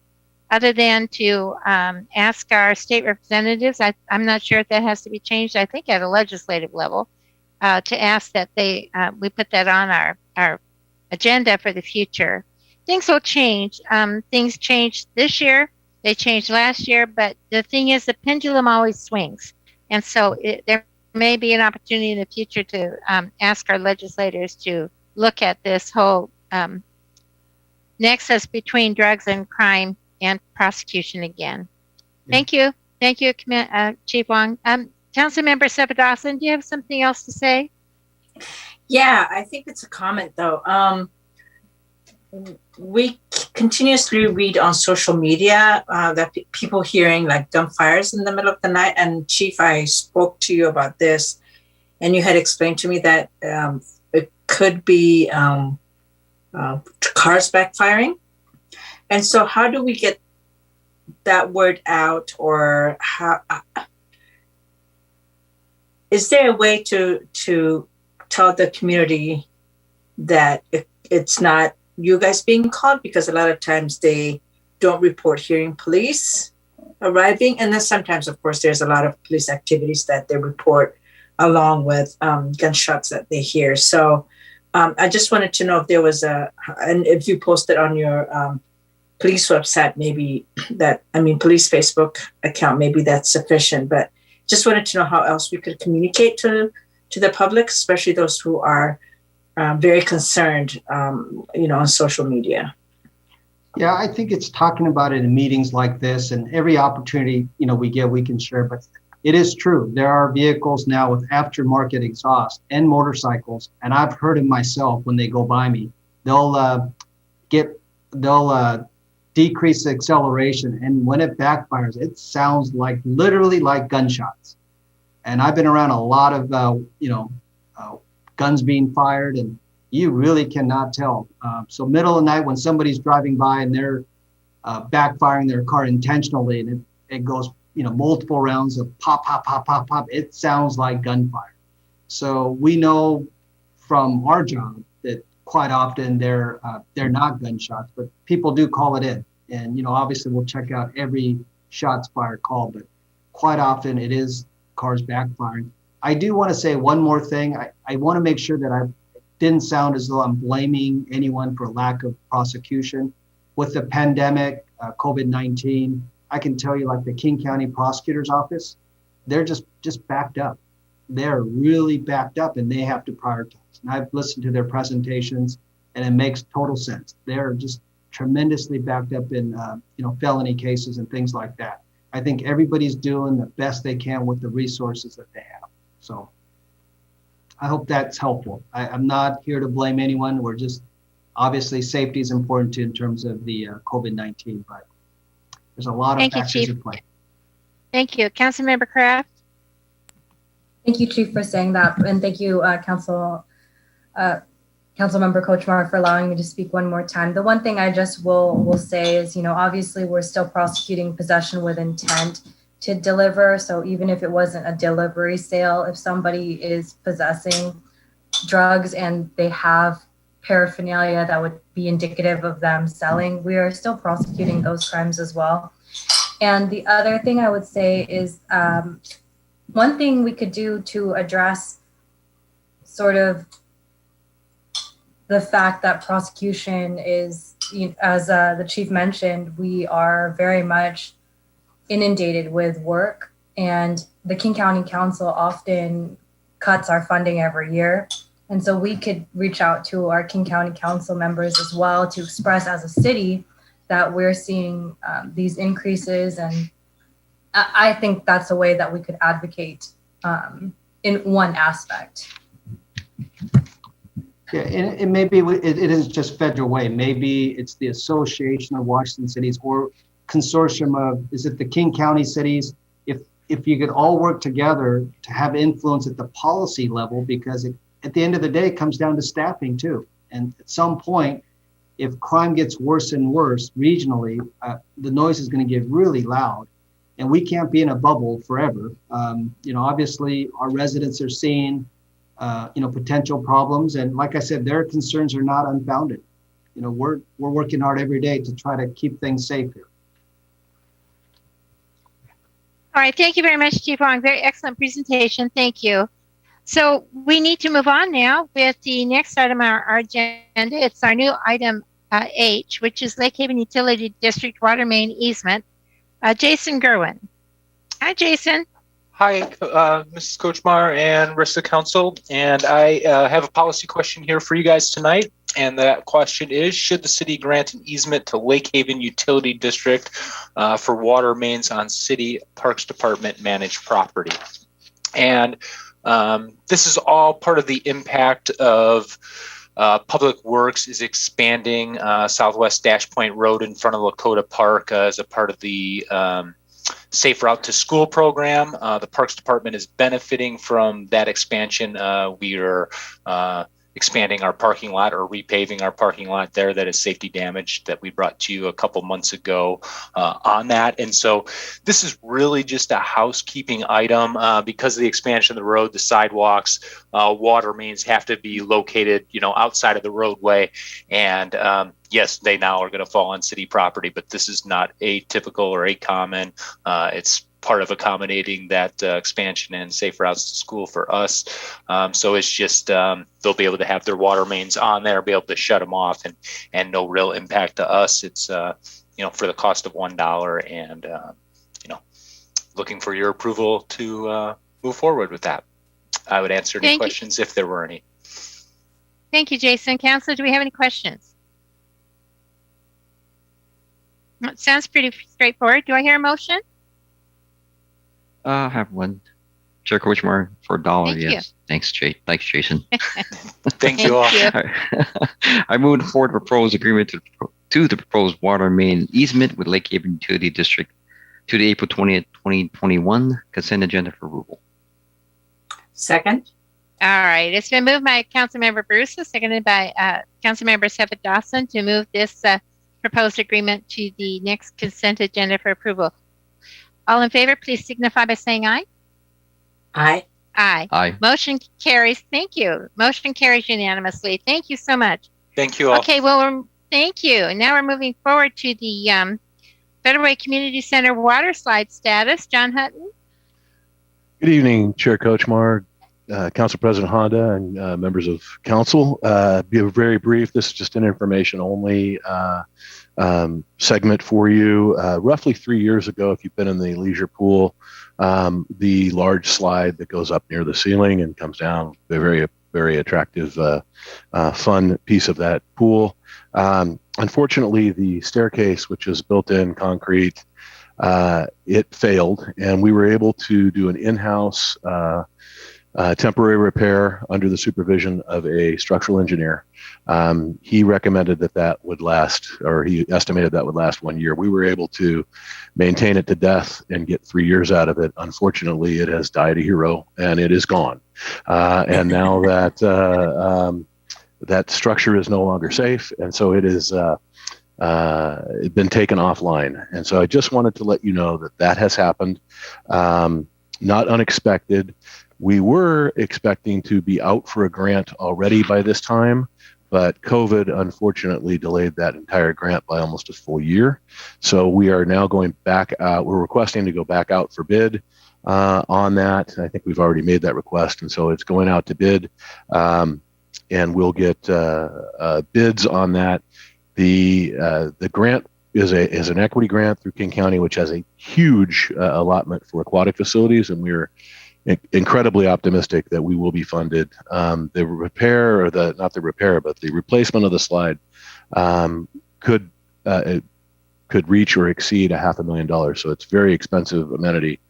other than to ask our state representatives. I'm not sure if that has to be changed. I think at a legislative level to ask that we put that on our agenda for the future. Things will change. Things changed this year. They changed last year. But the thing is, the pendulum always swings. And so there may be an opportunity in the future to ask our legislators to look at this whole nexus between drugs and crime and prosecution again. Thank you. Thank you, Chief Wong. Councilmember Dawson, do you have something else to say? Yeah, I think it's a comment though. We continuously read on social media that people hearing like gunfires in the middle of the night. And Chief, I spoke to you about this, and you had explained to me that it could be cars backfiring. And so, how do we get that word out, or how? Is there a way to tell the community that it's not you guys being called, because a lot of times they don't report hearing police arriving, and then sometimes, of course, there's a lot of police activities that they report along with gunshots that they hear. So I just wanted to know if there was and if you posted on your police website, maybe police Facebook account, maybe that's sufficient, but just wanted to know how else we could communicate to the public, especially those who are very concerned, on social media. Yeah, I think it's talking about it in meetings like this, and every opportunity, we get, we can share. But it is true. There are vehicles now with aftermarket exhaust and motorcycles, and I've heard it myself when they go by me. They'll decrease the acceleration, and when it backfires, it sounds literally like gunshots. And I've been around a lot of guns being fired, and you really cannot tell. So middle of the night when somebody's driving by and they're backfiring their car intentionally, and it goes, multiple rounds of pop, pop, pop, pop, pop, it sounds like gunfire. So we know from our job that quite often they're not gunshots, but people do call it in. And, obviously we'll check out every shots fired call, but quite often it is cars backfiring. I do want to say one more thing. I want to make sure that I didn't sound as though I'm blaming anyone for lack of prosecution. With the pandemic, COVID-19, I can tell you, like the King County Prosecutor's Office, they're just backed up. They're really backed up, and they have to prioritize. And I've listened to their presentations, and it makes total sense. They're just tremendously backed up in felony cases and things like that. I think everybody's doing the best they can with the resources that they have. So I hope that's helpful. I'm not here to blame anyone. We're just, obviously safety is important too in terms of the COVID-19, but there's a lot of factors at play. Thank you. Councilmember Kraft. Thank you, Chief, for saying that. And thank you, Councilmember Kochmar, for allowing me to speak one more time. The one thing I just will say is, obviously we're still prosecuting possession with intent to deliver. So even if it wasn't a delivery sale, if somebody is possessing drugs and they have paraphernalia that would be indicative of them selling, we are still prosecuting those crimes as well. And the other thing I would say is one thing we could do to address sort of the fact that prosecution is, as the chief mentioned, we are very much inundated with work, and the King County Council often cuts our funding every year. And so we could reach out to our King County Council members as well to express as a city that we're seeing these increases. And I think that's a way that we could advocate in one aspect. Yeah, and maybe it isn't just federal way. Maybe it's the Association of Washington Cities or consortium of, is it the King County cities? If you could all work together to have influence at the policy level, because at the end of the day, it comes down to staffing too. And at some point, if crime gets worse and worse regionally, the noise is going to get really loud, and we can't be in a bubble forever. Obviously our residents are seeing, potential problems. And like I said, their concerns are not unfounded. We're working hard every day to try to keep things safe here. All right. Thank you very much, Chief Wong. Very excellent presentation. Thank you. So we need to move on now with the next item on our agenda. It's our new item H, which is Lake Haven Utility District Water Main Easement. Jason Gerwin. Hi, Jason. Hi, Mrs. Kochmar and rest of the council. And I have a policy question here for you guys tonight. And that question is, should the city grant an easement to Lake Haven Utility District for water mains on City Parks Department managed property? And this is all part of the impact of Public Works is expanding Southwest Dash Point Road in front of Lakota Park as a part of the Safe Route to School program. The Parks Department is benefiting from that expansion. We are expanding our parking lot or repaving our parking lot there that is safety damaged that we brought to you a couple months ago on that. And so this is really just a housekeeping item because of the expansion of the road, the sidewalks, water mains have to be located, outside of the roadway. And yes, they now are going to fall on city property, but this is not atypical or acommon. It's part of accommodating that expansion and safe routes to school for us. So it's just they'll be able to have their water mains on there, be able to shut them off, and no real impact to us. It's for the cost of $1, and looking for your approval to move forward with that. I would answer any questions if there were any. Thank you, Jason. Councilor, do we have any questions? It sounds pretty straightforward. Do I hear a motion? I have one. Chair Kochmar, for $1, Thank yes. you. Thanks, Jason. Thank you all. I move forward to propose agreement to the proposed water main easement with Lake Haven Utility District to the April 20th, 2021 consent agenda for approval. Second. All right. It's been moved by Councilmember Bruce, seconded by Councilmember Sefa Dawson to move this proposed agreement to the next consent agenda for approval. All in favor, please signify by saying aye. Aye. Aye. Aye. Motion carries. Thank you. Motion carries unanimously. Thank you so much. Thank you all. Okay, well, thank you. Now we're moving forward to the Federal Way Community Center water slide status. John Hutton. Good evening, Chair Kochmar, Council President Honda, and members of council. Be very brief. This is just an information only segment for you. Roughly 3 years ago, if you've been in the leisure pool, the large slide that goes up near the ceiling and comes down, a very, very attractive, fun piece of that pool. Unfortunately, the staircase, which is built-in concrete, it failed, and we were able to do an in-house temporary repair under the supervision of a structural engineer. He recommended that would last, or he estimated that would last 1 year. We were able to maintain it to death and get 3 years out of it. Unfortunately, it has died a hero and it is gone. And now that that structure is no longer safe, and so it is been taken offline. And so I just wanted to let you know that has happened. Not unexpected. We were expecting to be out for a grant already by this time, but COVID unfortunately delayed that entire grant by almost a full year. So we are now going back out. We're requesting to go back out for bid on that. I think we've already made that request, and so it's going out to bid, and we'll get bids on that. The grant is an equity grant through King County, which has a huge allotment for aquatic facilities, and we're incredibly optimistic that we will be funded. The repair, or not the repair, but the replacement of the slide could reach or exceed $500,000. So it's very expensive amenity.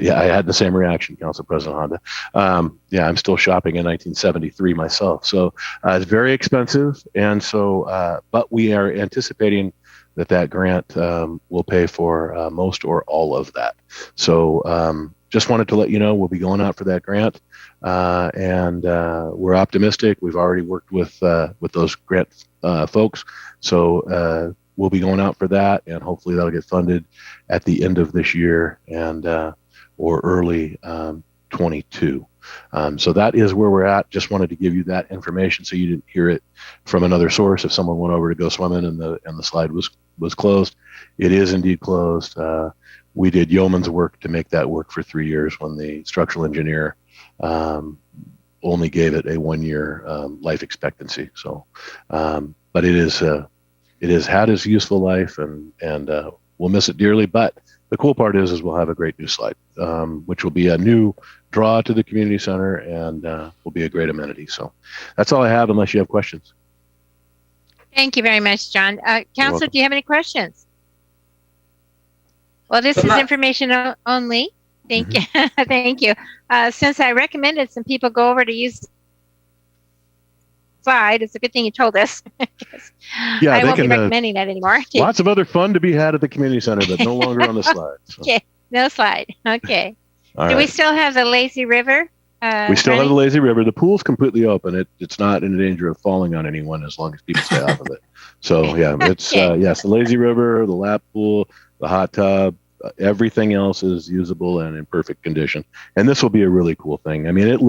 Yeah, I had the same reaction, Council President Honda. Yeah, I'm still shopping in 1973 myself. So it's very expensive, and so but we are anticipating that grant will pay for most or all of that. So just wanted to let you know we'll be going out for that grant, and we're optimistic. We've already worked with those grant folks, so we'll be going out for that, and hopefully that'll get funded at the end of this year and or early 22. So that is where we're at. Just wanted to give you that information so you didn't hear it from another source. If someone went over to go swimming and the slide was closed, it is indeed closed. We did yeoman's work to make that work for 3 years when the structural engineer only gave it a 1 year life expectancy. So, but it has had its useful life, and we'll miss it dearly. But the cool part is we'll have a great new slide, which will be a new draw to the community center, and will be a great amenity. So that's all I have, unless you have questions. Thank you very much, John. Councilor, do you have any questions? Well, this is information only. Thank you. Thank you. Since I recommended some people go over to use slide, it's a good thing you told us. Yeah, I they won't can, be recommending that anymore. Lots of other fun to be had at the community center, but no longer on the slide. So. Okay, no slide. Okay. All Do we right. still have the lazy river? We still have running? the lazy river. The pool's completely open. It's not in danger of falling on anyone as long as people stay off of it. So yeah, it's yes, the lazy river, the lap pool, the hot tub, everything else is usable and in perfect condition. And this will be a really cool thing. I mean, it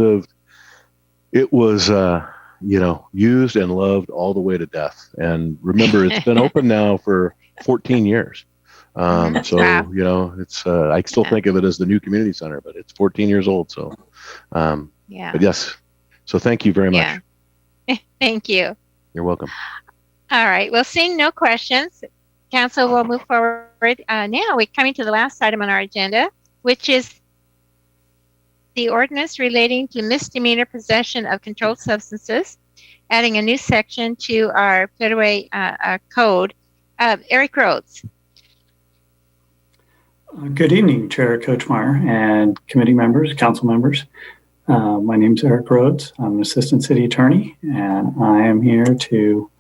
was used and loved all the way to death. And remember, it's been open now for 14 years. So Wow. it's I still think of it as the new community center, but it's 14 years old. So Yeah. but yes, so thank you very much. Yeah. Thank you. You're welcome. All right. Well, seeing no questions, Council will move forward. Now we're coming to the last item on our agenda, which is the ordinance relating to misdemeanor possession of controlled substances, adding a new section to our Federal code. Eric Rhodes. Good evening, Chair Kochmar and committee members, council members. My name is Eric Rhodes. I'm an assistant city attorney, and I am here to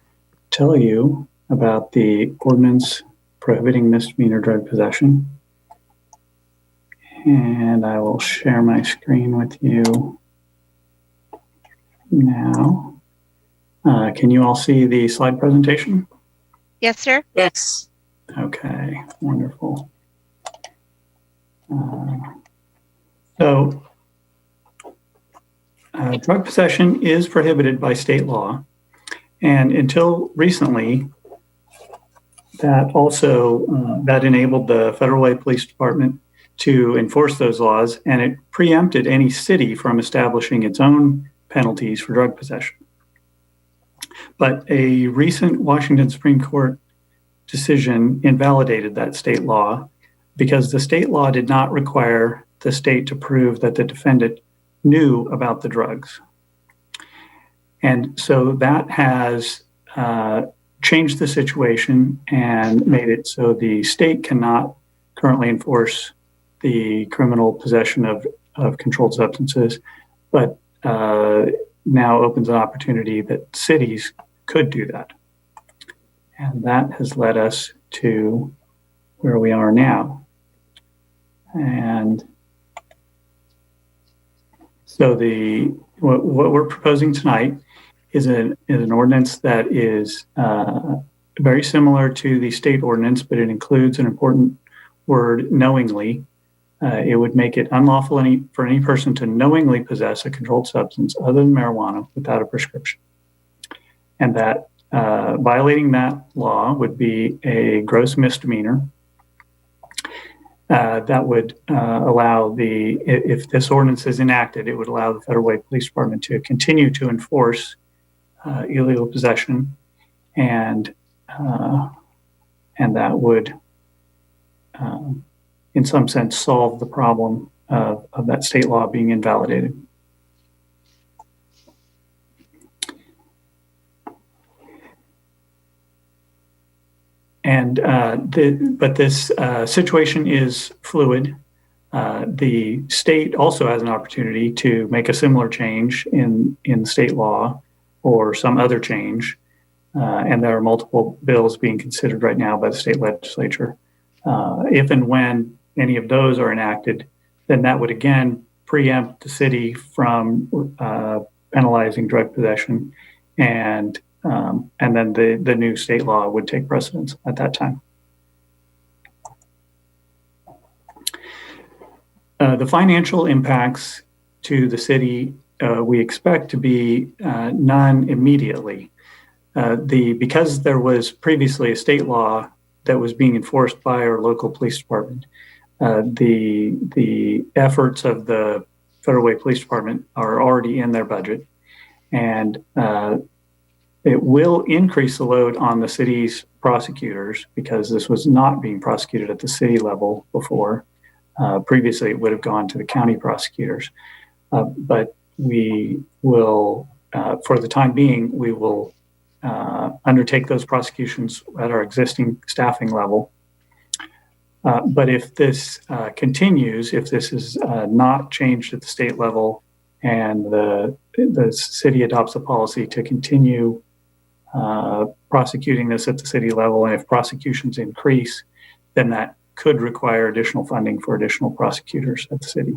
tell you about the ordinance prohibiting misdemeanor drug possession. And I will share my screen with you now. Can you all see the slide presentation? Yes, sir. Yes. Okay, wonderful. So, drug possession is prohibited by state law. And until recently, that also that enabled the Federal Way Police Department to enforce those laws, and it preempted any city from establishing its own penalties for drug possession. But a recent Washington Supreme Court decision invalidated that state law because the state law did not require the state to prove that the defendant knew about the drugs. And so that has changed the situation and made it so the state cannot currently enforce the criminal possession of controlled substances, but now opens an opportunity that cities could do that. And that has led us to where we are now. And so what we're proposing tonight is an ordinance that is very similar to the state ordinance, but it includes an important word, knowingly. It would make it unlawful for any person to knowingly possess a controlled substance other than marijuana without a prescription. And that violating that law would be a gross misdemeanor. That would allow if this ordinance is enacted, it would allow the Federal Way Police Department to continue to enforce illegal possession, and that would, in some sense, solve the problem of that state law being invalidated. And but this situation is fluid. The state also has an opportunity to make a similar change in state law or some other change. And there are multiple bills being considered right now by the state legislature. If and when any of those are enacted, then that would again preempt the city from penalizing drug possession, and then the new state law would take precedence at that time. The financial impacts to the city we expect to be none immediately. Because there was previously a state law that was being enforced by our local police department, the efforts of the Federal Way Police Department are already in their budget, and it will increase the load on the city's prosecutors because this was not being prosecuted at the city level before. Previously, it would have gone to the county prosecutors, but we will, for the time being, we will undertake those prosecutions at our existing staffing level. But if this continues, if this is not changed at the state level and the city adopts a policy to continue prosecuting this at the city level, and if prosecutions increase, then that could require additional funding for additional prosecutors at the city.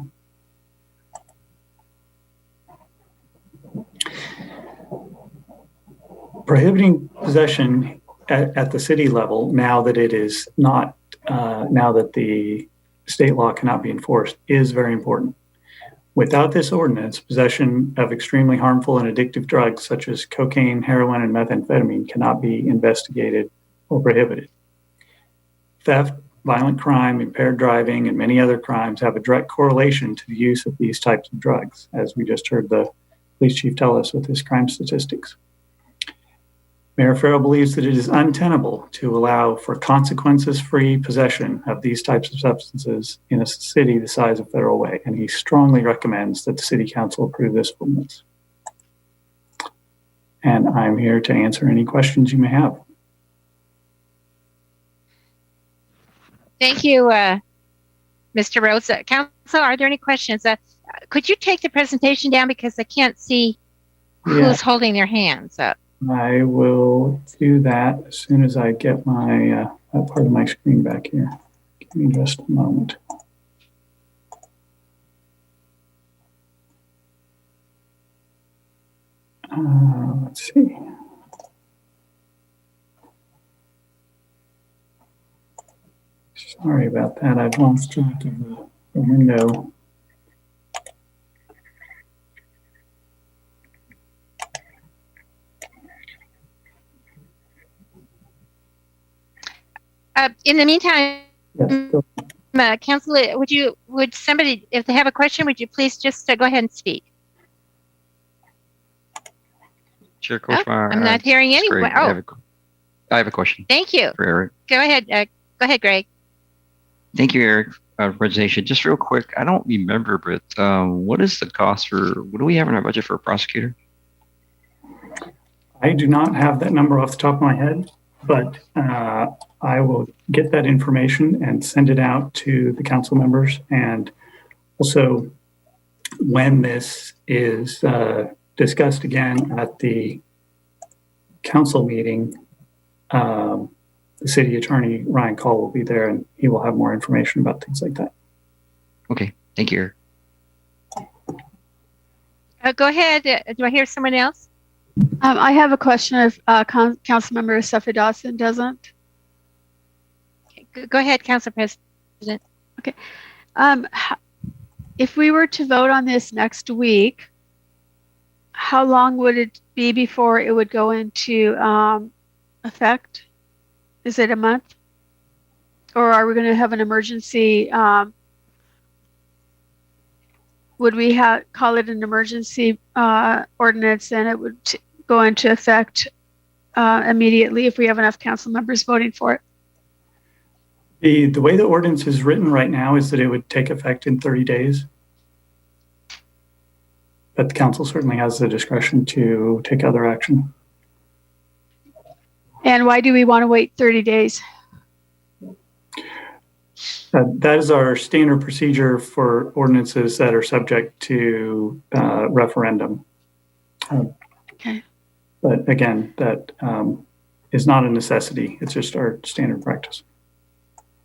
Prohibiting possession at the city level, now that it is not, now that the state law cannot be enforced, is very important. Without this ordinance, possession of extremely harmful and addictive drugs such as cocaine, heroin, and methamphetamine cannot be investigated or prohibited. Theft, violent crime, impaired driving, and many other crimes have a direct correlation to the use of these types of drugs, as we just heard the police chief tell us with his crime statistics. Mayor Farrell believes that it is untenable to allow for consequences-free possession of these types of substances in a city the size of Federal Way, and he strongly recommends that the City Council approve this ordinance. And I'm here to answer any questions you may have. Thank you, Mr. Rhodes. Council, are there any questions? Could you take the presentation down because I can't see who's holding their hands up? I will do that as soon as I get my that part of my screen back here. Give me just a moment. Let's see. Sorry about that. I've lost track of the window. In the meantime, Council, would somebody, if they have a question, would you please just go ahead and speak? Chair Kochmar. I'm not hearing anyone. I have a question. Thank you. For Eric. Go ahead. Go ahead, Greg. Thank you, Eric, for presentation. Just real quick, I don't remember, but what is the cost for, what do we have in our budget for a prosecutor? I do not have that number off the top of my head, but I will get that information and send it out to the council members. And also, when this is discussed again at the council meeting, the city attorney, Ryan Call, will be there and he will have more information about things like that. Okay, thank you, Eric. Go ahead. Do I hear someone else? I have a question if Councilmember Seffi Dawson doesn't. Okay, go ahead, Council President. Okay. If we were to vote on this next week, how long would it be before it would go into effect? Is it a month? Or are we going to have an emergency? Would we call it an emergency ordinance and it would go into effect immediately if we have enough council members voting for it? The way the ordinance is written right now is that it would take effect in 30 days. But the council certainly has the discretion to take other action. And why do we want to wait 30 days? That is our standard procedure for ordinances that are subject to referendum. Okay. But again, that is not a necessity. It's just our standard practice.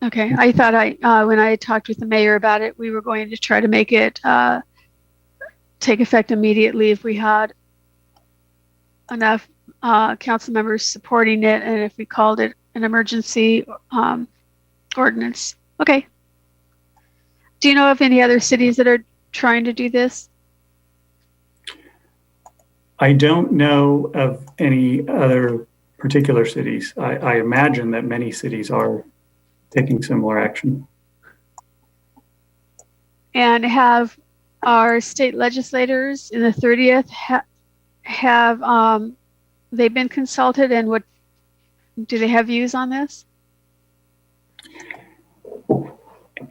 Okay. I thought when I talked with the mayor about it, we were going to try to make it take effect immediately if we had enough council members supporting it and if we called it an emergency ordinance. Okay. Do you know of any other cities that are trying to do this? I don't know of any other particular cities. I imagine that many cities are taking similar action. And have our state legislators in the 30th have they been consulted, and what do they have views on this?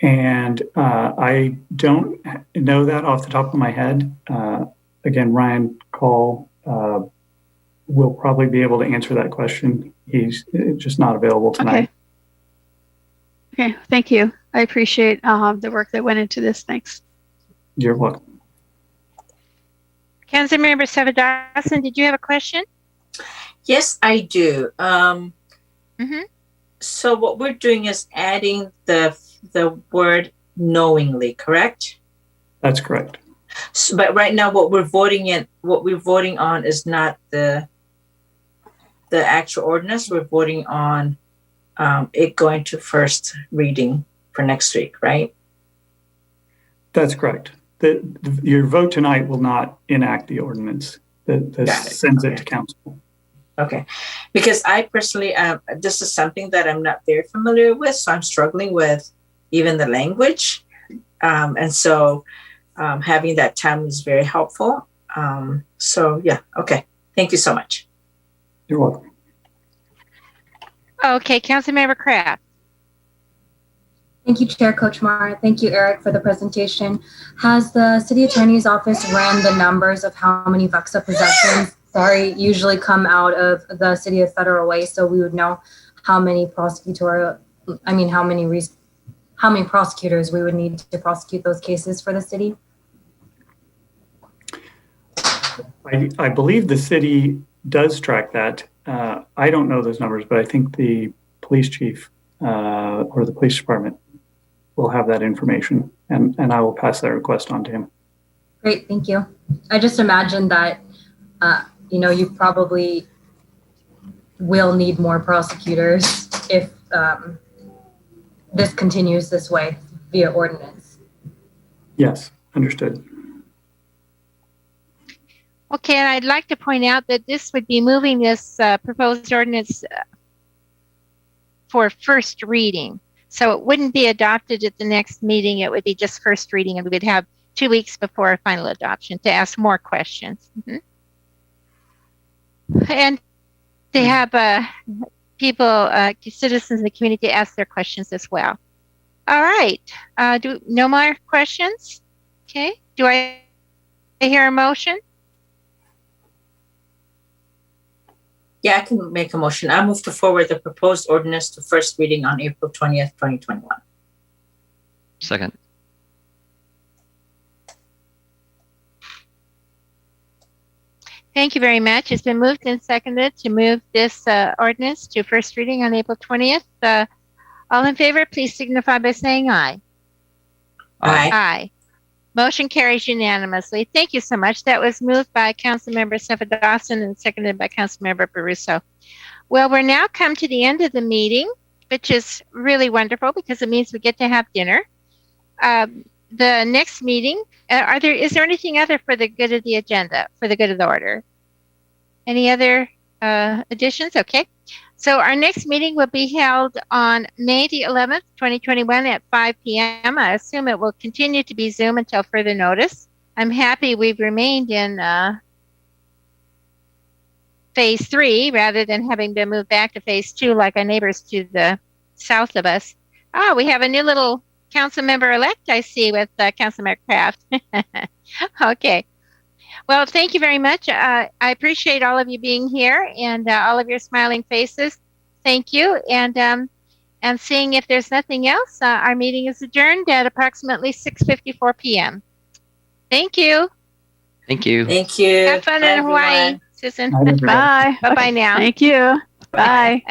And I don't know that off the top of my head. Again, Ryan Call will probably be able to answer that question. He's just not available tonight. Okay, thank you. I appreciate the work that went into this. Thanks. You're welcome. Councilmember Savadasan, did you have a question? Yes, I do. Mm-hmm. So what we're doing is adding the word knowingly, correct? That's correct. So, but right now, what we're voting on is not the actual ordinance. We're voting on it going to first reading for next week, right? That's correct. Your vote tonight will not enact the ordinance that sends it to council. Okay, because I personally, this is something that I'm not very familiar with, so I'm struggling with even the language. And so having that time is very helpful. So yeah, okay. Thank you so much. You're welcome. Okay, Councilmember Kraft. Thank you, Chair Kochmar. Thank you, Eric, for the presentation. Has the City Attorney's Office ran the numbers of how many VEXA possessions usually come out of the City of Federal Way, so we would know how many prosecutors we would need to prosecute those cases for the city? I believe the city does track that. I don't know those numbers, but I think the police chief or the police department will have that information, and I will pass that request on to him. Great, thank you. I just imagine that, you probably will need more prosecutors if this continues this way via ordinance. Yes, understood. Okay, and I'd like to point out that this would be moving this proposed ordinance for first reading. So it wouldn't be adopted at the next meeting. It would be just first reading, and we would have 2 weeks before final adoption to ask more questions. Mm-hmm. And to have people, citizens in the community ask their questions as well. All right, no more questions? Okay, do I hear a motion? Yeah, I can make a motion. I move to forward the proposed ordinance to first reading on April 20th, 2021. Second. Thank you very much. It's been moved and seconded to move this ordinance to first reading on April 20th. All in favor, please signify by saying aye. Aye. Aye. Motion carries unanimously. Thank you so much. That was moved by Councilmember Savadasan and seconded by Councilmember Baruso. Well, we're now come to the end of the meeting, which is really wonderful because it means we get to have dinner. The next meeting, is there anything other for the good of the agenda, for the good of the order? Any other additions? Okay. So our next meeting will be held on May the 11th, 2021 at 5 p.m. I assume it will continue to be Zoom until further notice. I'm happy we've remained in phase 3 rather than having to move back to phase 2 like our neighbors to the south of us. Oh, we have a new little council member-elect I see with Councilmember Kraft. Okay. Well, thank you very much. I appreciate all of you being here and all of your smiling faces. Thank you. And seeing if there's nothing else, our meeting is adjourned at approximately 6:54 p.m. Thank you. Thank you. Thank you. Have fun in Hawaii, Susan. Bye. Bye-bye now. Thank you. Bye.